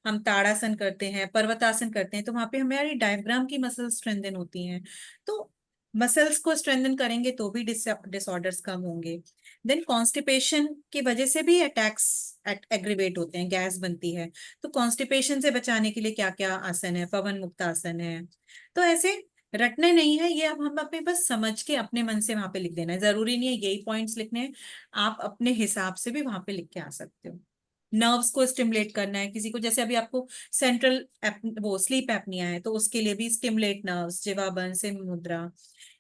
हम ताड़ासन करते हैं, पर्वतासन करते हैं, तो वहां पे हमारी डायफ्राम की मसल स्ट्रेंथन होती हैं। तो मसल्स को स्ट्रेंथन करेंगे तो भी डिसऑर्डर्स कम होंगे। देन कॉन्स्टिपेशन की वजह से भी अटैक्स एग्रीवेट होते हैं, गैस बनती है, तो कॉन्स्टिपेशन से बचाने के लिए क्या क्या आसन है, पवन मुक्त आसन है। तो ऐसे रटने नहीं है ये, अब हम अपने बस समझ के अपने मन से वहां पे लिख देना है, जरूरी नहीं है यही पॉइंट्स लिखने हैं, आप अपने हिसाब से भी वहां पे लिख के आ सकते हो। नर्व्स को स्टिमुलेट करना है किसी को, जैसे अभी आपको सेंट्रल वो स्लीप एपनिया है, तो उसके लिए भी स्टिमुलेट नर्व्स, जिवाबन से मुद्रा।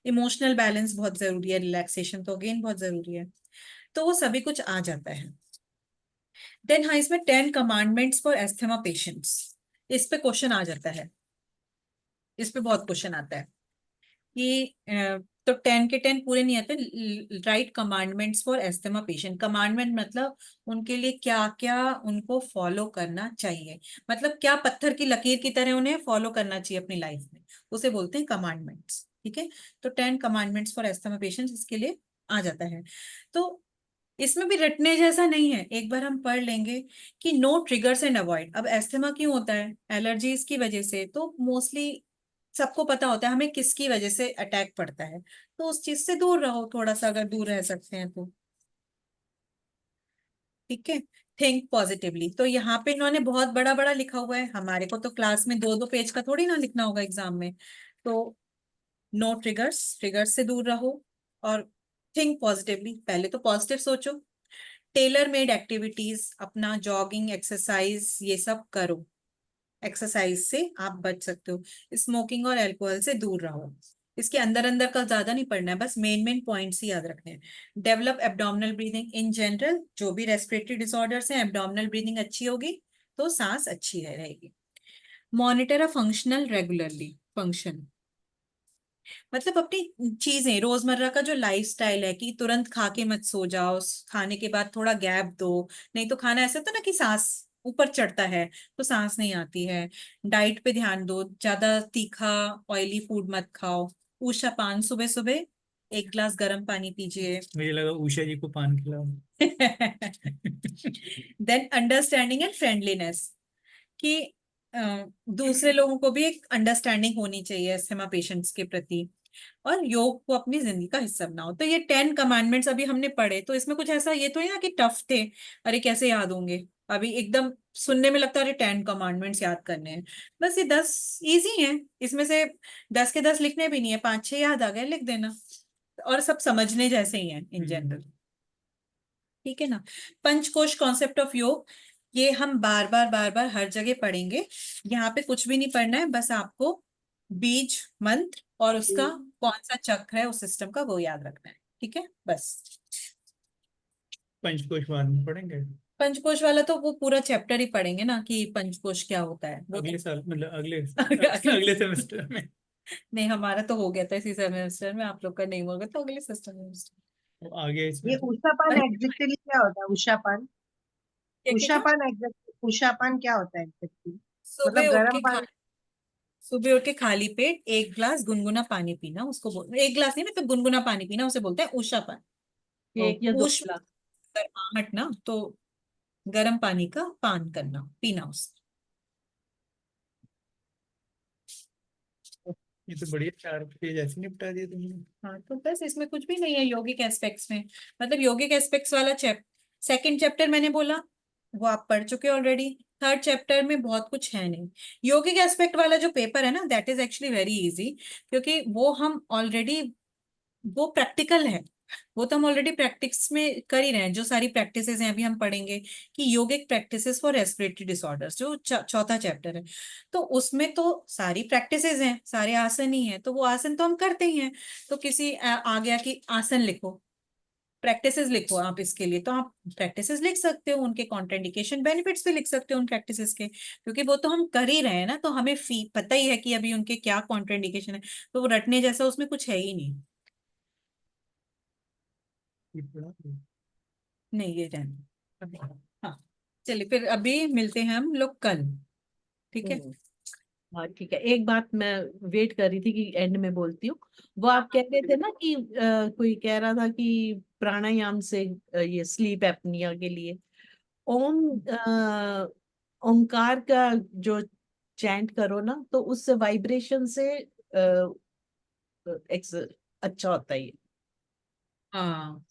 इमोशनल बैलेंस बहुत जरूरी है, रिलैक्सेशन तो अगेन बहुत जरूरी है, तो वो सभी कुछ आ जाता है। देन हाँ, इसमें 10 कमांडमेंट्स फॉर एस्थमा पेशेंट्स, इस पे क्वेश्चन आ जाता है, इस पे बहुत क्वेश्चन आता है कि तो 10 के 10 पूरे नहीं आते। Right commandments for asthma patient, commandment मतलब उनके लिए क्या क्या उनको फॉलो करना चाहिए, मतलब क्या पत्थर की लकीर की तरह उन्हें फॉलो करना चाहिए अपनी लाइफ में, उसे बोलते हैं कमांडमेंट्स। ठीक है, तो 10 कमांडमेंट्स फॉर एस्थमा पेशेंट्स इसके लिए आ जाता है। तो इसमें भी रटने जैसा नहीं है, एक बार हम पढ़ लेंगे कि नो ट्रिगर्स एंड अवॉइड। अब एस्थमा क्यों होता है? एलर्जीज की वजह से, तो मोस्टली सबको पता होता है हमें किसकी वजह से अटैक पड़ता है, तो उस चीज से दूर रहो थोड़ा सा, अगर दूर रह सकते हैं तो। ठीक है, थिंक पॉजिटिवली, तो यहाँ पे इन्होंने बहुत बड़ा बड़ा लिखा हुआ है, हमारे को तो क्लास में 2-2 पेज का थोड़ी ना लिखना होगा एग्जाम में। तो नो ट्रिगर्स, ट्रिगर्स से दूर रहो, और थिंक पॉजिटिवली, पहले तो पॉजिटिव सोचो। टेलर मेड एक्टिविटीज, अपना जॉगिंग, एक्सरसाइज, ये सब करो, एक्सरसाइज से आप बच सकते हो। स्मोकिंग और अल्कोहल से दूर रहो। इसके अंदर अंदर का ज्यादा नहीं पढ़ना है, बस मेन मेन पॉइंट्स ही याद रखने हैं। Develop abdominal breathing, in general जो भी रेस्पिरेटरी डिसऑर्डर्स हैं, एब्डोमिनल ब्रीदिंग अच्छी होगी तो सांस अच्छी रहेगी। Monitor a functional regularly, function मतलब अपनी चीजें, रोजमर्रा का जो लाइफस्टाइल है, कि तुरंत खा के मत सो जाओ, खाने के बाद थोड़ा गैप दो, नहीं तो खाना ऐसा होता है ना कि सांस ऊपर चढ़ता है तो सांस नहीं आती है। डाइट पे ध्यान दो, ज्यादा तीखा ऑयली फूड मत खाओ। उषा पान, सुबह सुबह 1 गिलास गर्म पानी पीजिए। मुझे लगा उषा जी को पान खिलाओ। देन अंडरस्टैंडिंग एंड फ्रेंडलीनेस, कि दूसरे लोगों को भी एक अंडरस्टैंडिंग होनी चाहिए अस्थमा पेशेंट्स के प्रति, और योग को अपनी जिंदगी का हिस्सा बनाओ। तो ये 10 कमांडमेंट्स अभी हमने पढ़े, तो इसमें कुछ ऐसा ये तो है ना कि टफ थे, अरे कैसे याद होंगे, अभी एकदम सुनने में लगता है अरे 10 कमांडमेंट्स याद करने हैं, बस ये 10 इजी हैं, इसमें से 10 के 10 लिखने भी नहीं है, 5-6 याद आ गए, लिख देना, और सब समझने जैसे ही हैं इन जनरल। ठीक है ना। पंचकोश कॉन्सेप्ट ऑफ योग, ये हम बार बार हर जगह पढ़ेंगे, यहाँ पे कुछ भी नहीं पढ़ना है, बस आपको बीज मंत्र और उसका कौन सा चक्र है उस सिस्टम का वो याद रखना है। ठीक है, बस। पंचकोश बाद में पढ़ेंगे, पंचकोश वाला तो वो पूरा चैप्टर ही पढ़ेंगे ना, कि पंचकोश क्या होता है वो अगले साल, मतलब अगले अगले- अगले सेमेस्टर में। नहीं, हमारा तो हो गया था इसी सेमेस्टर में, आप लोग का नहीं होगा तो अगले सेमेस्टर। वो आगे इसमें ये उषापान एग्जैक्टली क्या होता है? उषापान, उषापान एग्जैक्ट, उषापान क्या होता है एग्जैक्टली? सुबह मतलब उठ गर्म के पानी? सुबह उठ के खाली पेट 1 गिलास गुनगुना पानी पीना, उसको बोल, 1 गिलास नहीं मतलब गुनगुना पानी पीना, उसे बोलते हैं उषा पान। एक या 2 उष्ण गिलास। गर्माहट ना, तो गर्म पानी का पान करना, पीना उसे। ये तो बढ़िया 4 पेज ऐसे निपटा दिए तुमने। हाँ, तो बस इसमें कुछ भी नहीं है यौगिक एस्पेक्ट्स में, मतलब यौगिक एस्पेक्ट्स वाला सेकंड चैप्टर मैंने बोला वो आप पढ़ चुके ऑलरेडी। थर्ड चैप्टर में बहुत कुछ है नहीं। यौगिक एस्पेक्ट वाला जो पेपर है ना, that is actually very easy, क्योंकि वो हम ऑलरेडी, वो प्रैक्टिकल है, वो तो हम ऑलरेडी प्रैक्टिस में कर ही रहे हैं। जो सारी प्रैक्टिसेस हैं अभी हम पढ़ेंगे कि योगिक प्रैक्टिसेस फॉर रेस्पिरेटरी डिसऑर्डर्स, जो चौथा चैप्टर है, तो उसमें तो सारी प्रैक्टिसेस हैं, सारे आसन ही हैं, तो वो आसन तो हम करते ही हैं। तो किसी आ गया कि आसन लिखो, प्रैक्टिसेस लिखो आप इसके लिए, तो आप प्रैक्टिसेस लिख सकते हो, उनके कॉन्ट्राइंडिकेशन बेनिफिट्स भी लिख सकते हो उन प्रैक्टिसेस के, क्योंकि वो तो हम कर ही रहे हैं ना, तो हमें पता ही है कि अभी उनके क्या कॉन्ट्राइंडिकेशन है, तो वो रटने जैसा उसमें कुछ है ही नहीं। ये पढ़ा नहीं, ये रहना। हाँ, चलिए फिर अभी मिलते हैं हम लोग कल। ठीक है। हाँ ठीक है, एक बात मैं वेट कर रही थी कि एंड में बोलती हूँ। वो आप कह रहे थे ना कि कोई कह रहा था कि प्राणायाम से ये स्लीप एपनिया के लिए ओम ओमकार का जो चैंट करो ना, तो उससे वाइब्रेशन से अच्छा होता है ये। हाँ।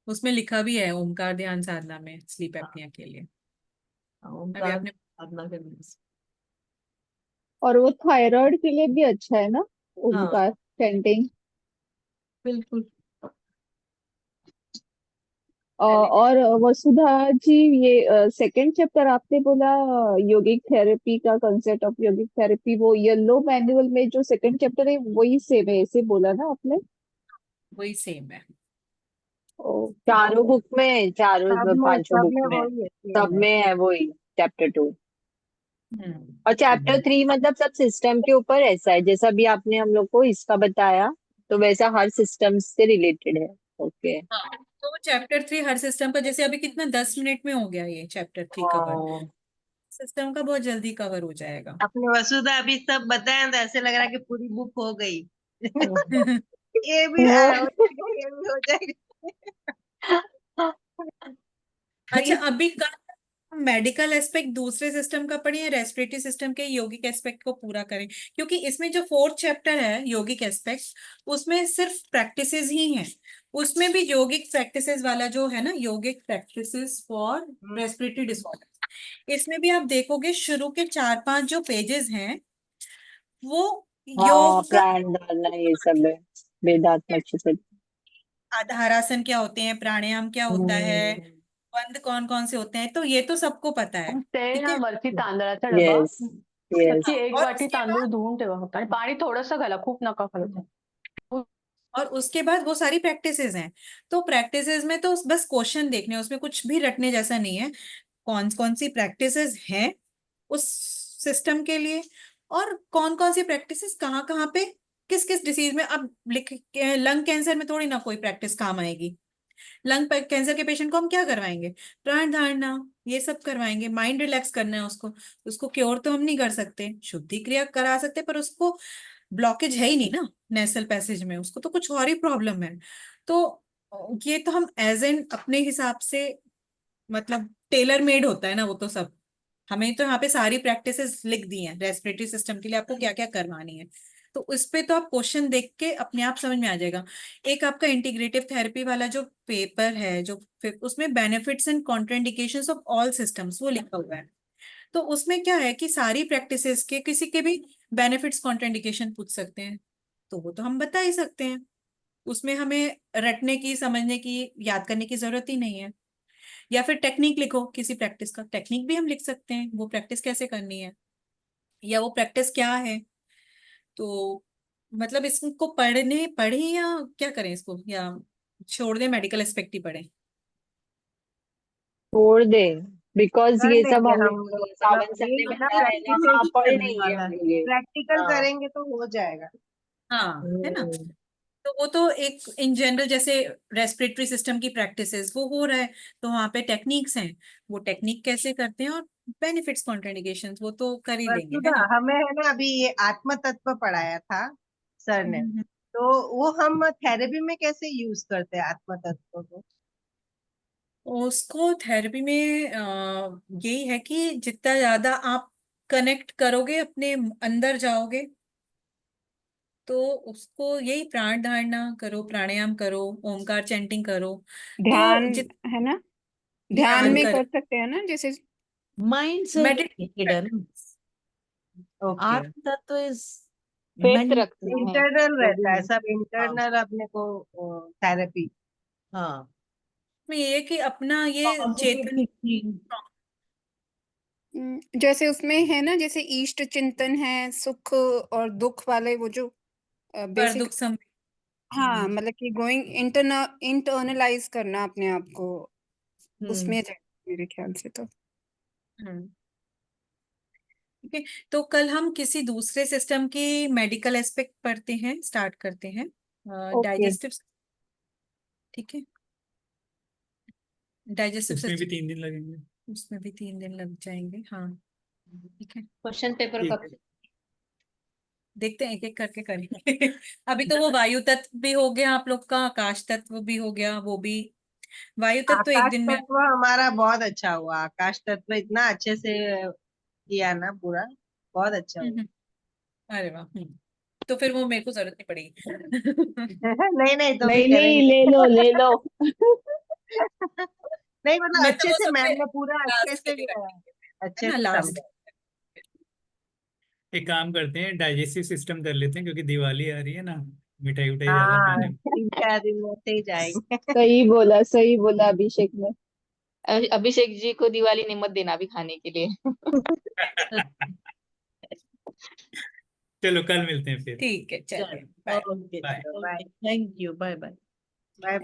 उसमें लिखा भी है ओमकार ध्यान साधना में स्लीप एपनिया के लिए। अभी ओमकार आपने साधना करने से। और वो थायराइड के लिए भी अच्छा है ना, हाँ ओमकार चैंटिंग। बिल्कुल। और वसुधा जी, ये सेकंड चैप्टर आपने बोला योगिक थेरेपी का, कंसेप्ट ऑफ योगिक थेरेपी, वो येलो मैनुअल में जो सेकंड चैप्टर है वही सेम है, ऐसे बोला ना आपने? वही सेम है। चारों बुक में, चारों पांचों बुक सब में में, वही है सब सेम है। में है वही चैप्टर 2। और चैप्टर हम्म। 3 मतलब सब सिस्टम के ऊपर ऐसा है, जैसा भी आपने हम लोग को इसका बताया, तो वैसा हर सिस्टम से रिलेटेड है। ओके। हाँ, तो चैप्टर 3 हर सिस्टम का, जैसे अभी कितना 10 मिनट में हो गया ये चैप्टर 3 कवर, हाँ सिस्टम का बहुत जल्दी कवर हो जाएगा। आपने वसुधा अभी सब बताया तो ऐसे लग रहा है कि पूरी बुक हो गई। ये भी हो जाएगा, ये भी हो जाएगा। अच्छा, अभी का मेडिकल एस्पेक्ट दूसरे सिस्टम का पढ़े या रेस्पिरेटरी सिस्टम के यौगिक एस्पेक्ट को पूरा करें, क्योंकि इसमें जो 4th चैप्टर है यौगिक एस्पेक्ट, उसमें सिर्फ प्रैक्टिसेस ही हैं। उसमें भी यौगिक प्रैक्टिसेस वाला जो है ना, यौगिक प्रैक्टिसेस फॉर रेस्पिरेटरी डिसऑर्डर, इसमें भी आप देखोगे शुरू के 4-5 जो पेजेस हैं वो हाँ, योग का प्राण धारणा ये सब है, वेदात्मक चिकित्सा। आधारासन क्या होते हैं, प्राणायाम क्या होता है, बंद कौन कौन से होते हैं, तो ये तो सबको पता है। ते ठीक ना है। वरती तांदळाचा डबा, यस यस। नक्की एक और वाटी उसके तांदूळ बाद धुवून ठेवा फक्त आणि पाणी थोडंसं घाला, खूप नका घालू. वो सारी प्रैक्टिसेस हैं। तो प्रैक्टिसेस में तो बस क्वेश्चन देखने हैं, उसमें कुछ भी रटने जैसा नहीं है। कौन कौन सी प्रैक्टिसेस हैं उस सिस्टम के लिए, और कौन कौन सी प्रैक्टिसेस कहाँ कहाँ पे किस किस डिसीज में। अब लिख लंग कैंसर में थोड़ी ना कोई प्रैक्टिस काम आएगी। कैंसर के पेशेंट को हम क्या करवाएंगे, प्राण धारणा ये सब करवाएंगे, माइंड रिलैक्स करना है उसको। उसको क्योर तो हम नहीं कर सकते, शुद्धि क्रिया करा सकते, पर उसको ब्लॉकेज है ही नहीं ना नेसल पैसेज में, उसको तो कुछ और ही प्रॉब्लम है। तो ये तो हम एज एन अपने हिसाब से, मतलब टेलर मेड होता है ना वो तो सब। हमें तो यहाँ पे सारी प्रैक्टिसेस लिख दी हैं रेस्पिरेटरी सिस्टम के लिए आपको क्या क्या करवानी है। तो उस पे तो आप क्वेश्चन देख के अपने आप समझ में आ जाएगा। एक आपका इंटीग्रेटिव थेरेपी वाला जो पेपर है, जो उसमें benefits and contraindications of all systems वो लिखा हुआ है। तो उसमें क्या है कि सारी प्रैक्टिसेस के किसी के भी बेनिफिट्स कॉन्ट्राइंडिकेशन पूछ सकते हैं, तो वो तो हम बता ही सकते हैं। उसमें हमें रटने की, समझने की, याद करने की जरूरत ही नहीं है। या फिर टेक्निक लिखो किसी प्रैक्टिस का, टेक्निक भी हम लिख सकते हैं, वो प्रैक्टिस कैसे करनी है या वो प्रैक्टिस क्या है। तो मतलब इसको पढ़े या क्या करें इसको, या छोड़ दें मेडिकल एस्पेक्ट ही पढ़े। छोड़ दे, बिकॉज कर ये सब लेंगे हम हम लोग लोग, सावन सर ये ने बिना बताया है ना, प्रैक्टिस हाँ ही पढ़ चलने लेंगे वाला हम है। लोग ये। प्रैक्टिकल हाँ। करेंगे तो हो जाएगा। हाँ, है ना। हम्म। तो वो तो एक इन जनरल जैसे रेस्पिरेटरी सिस्टम की प्रैक्टिसेस वो हो रहा है, तो वहां पे टेक्निक्स हैं, वो टेक्निक कैसे करते हैं, और बेनिफिट्स कॉन्ट्राइंडिकेशंस वो तो कर ही लेंगे, है वसुधा, ना। हमें है ना अभी ये आत्म तत्व पढ़ाया था सर ने, हम्म। तो वो हम थेरेपी में कैसे यूज करते हैं आत्म तत्व को? उसको थेरेपी में यही है कि जितना ज्यादा आप कनेक्ट करोगे, अपने अंदर जाओगे, तो उसको यही प्राण धारणा करो, प्राणायाम करो, ओमकार चैंटिंग करो, तो ध्यान, जित है ना, ध्यान ध्यान में कर कर सकते हैं ना, जैसे माइंड से रिलेटेड है ना। ओके, आत्म तत्व इज फेथ मेंट, रखना है इंटरनल जो रहता भी है है। सब, हाँ इंटरनल अपने को थेरेपी। हाँ। में ये कि अपना ये पॉजिटिव चेतन। थिंकिंग। जैसे उसमें है ना, जैसे इष्ट चिंतन है, सुख और दुख वाले, वो जो पर बेसिक, दुख सम। हाँ, मतलब कि गोइंग इंटरनलाइज करना अपने आप को, हम्म। उसमें जाए मेरे ख्याल से तो। हम्म। ठीक है, तो कल हम किसी दूसरे सिस्टम की मेडिकल एस्पेक्ट पढ़ते हैं, स्टार्ट करते हैं ओके। डाइजेस्टिव। ठीक है, डाइजेस्टिव उसमें भी सिस्टम, 3 दिन लगेंगे। उसमें भी 3 दिन लग जाएंगे, हाँ। ठीक है, क्वेश्चन पेपर ठीक कब है। से? देखते हैं एक एक करके करेंगे। अभी तो वो वायु तत्व भी हो गया आप लोग का, आकाश तत्व भी हो गया, वो भी वायु तत्व तो एक आकाश दिन में। तत्व हमारा बहुत अच्छा हुआ, आकाश तत्व इतना अच्छे से किया ना पूरा, बहुत अच्छा हुआ। हम्म, अरे वाह। तो फिर वो मेरे को जरूरत नहीं पड़ेगी। नहीं नहीं, तो भी नहीं नहीं, करेंगे। ले लो ले लो। नहीं मतलब मैं तो अच्छे वो से सबसे मैम ने पूरा अच्छे लास्ट के से लिए रखेंगे, है अच्छे ना, से लास्ट। समझा। एक काम करते हैं, डाइजेस्टिव सिस्टम कर लेते हैं, क्योंकि दिवाली आ रही है ना, मिठाई उठाई ज्यादा हाँ, खाने। 3-4 दिन में से ही जाएंगे। सही बोला अभिषेक ने। अभिषेक जी को दिवाली ने मत देना अभी खाने के लिए। चलो कल मिलते हैं फिर। ठीक है, चलिए, चलो बाय। ओके चलो bye thank you, bye bye. Bye.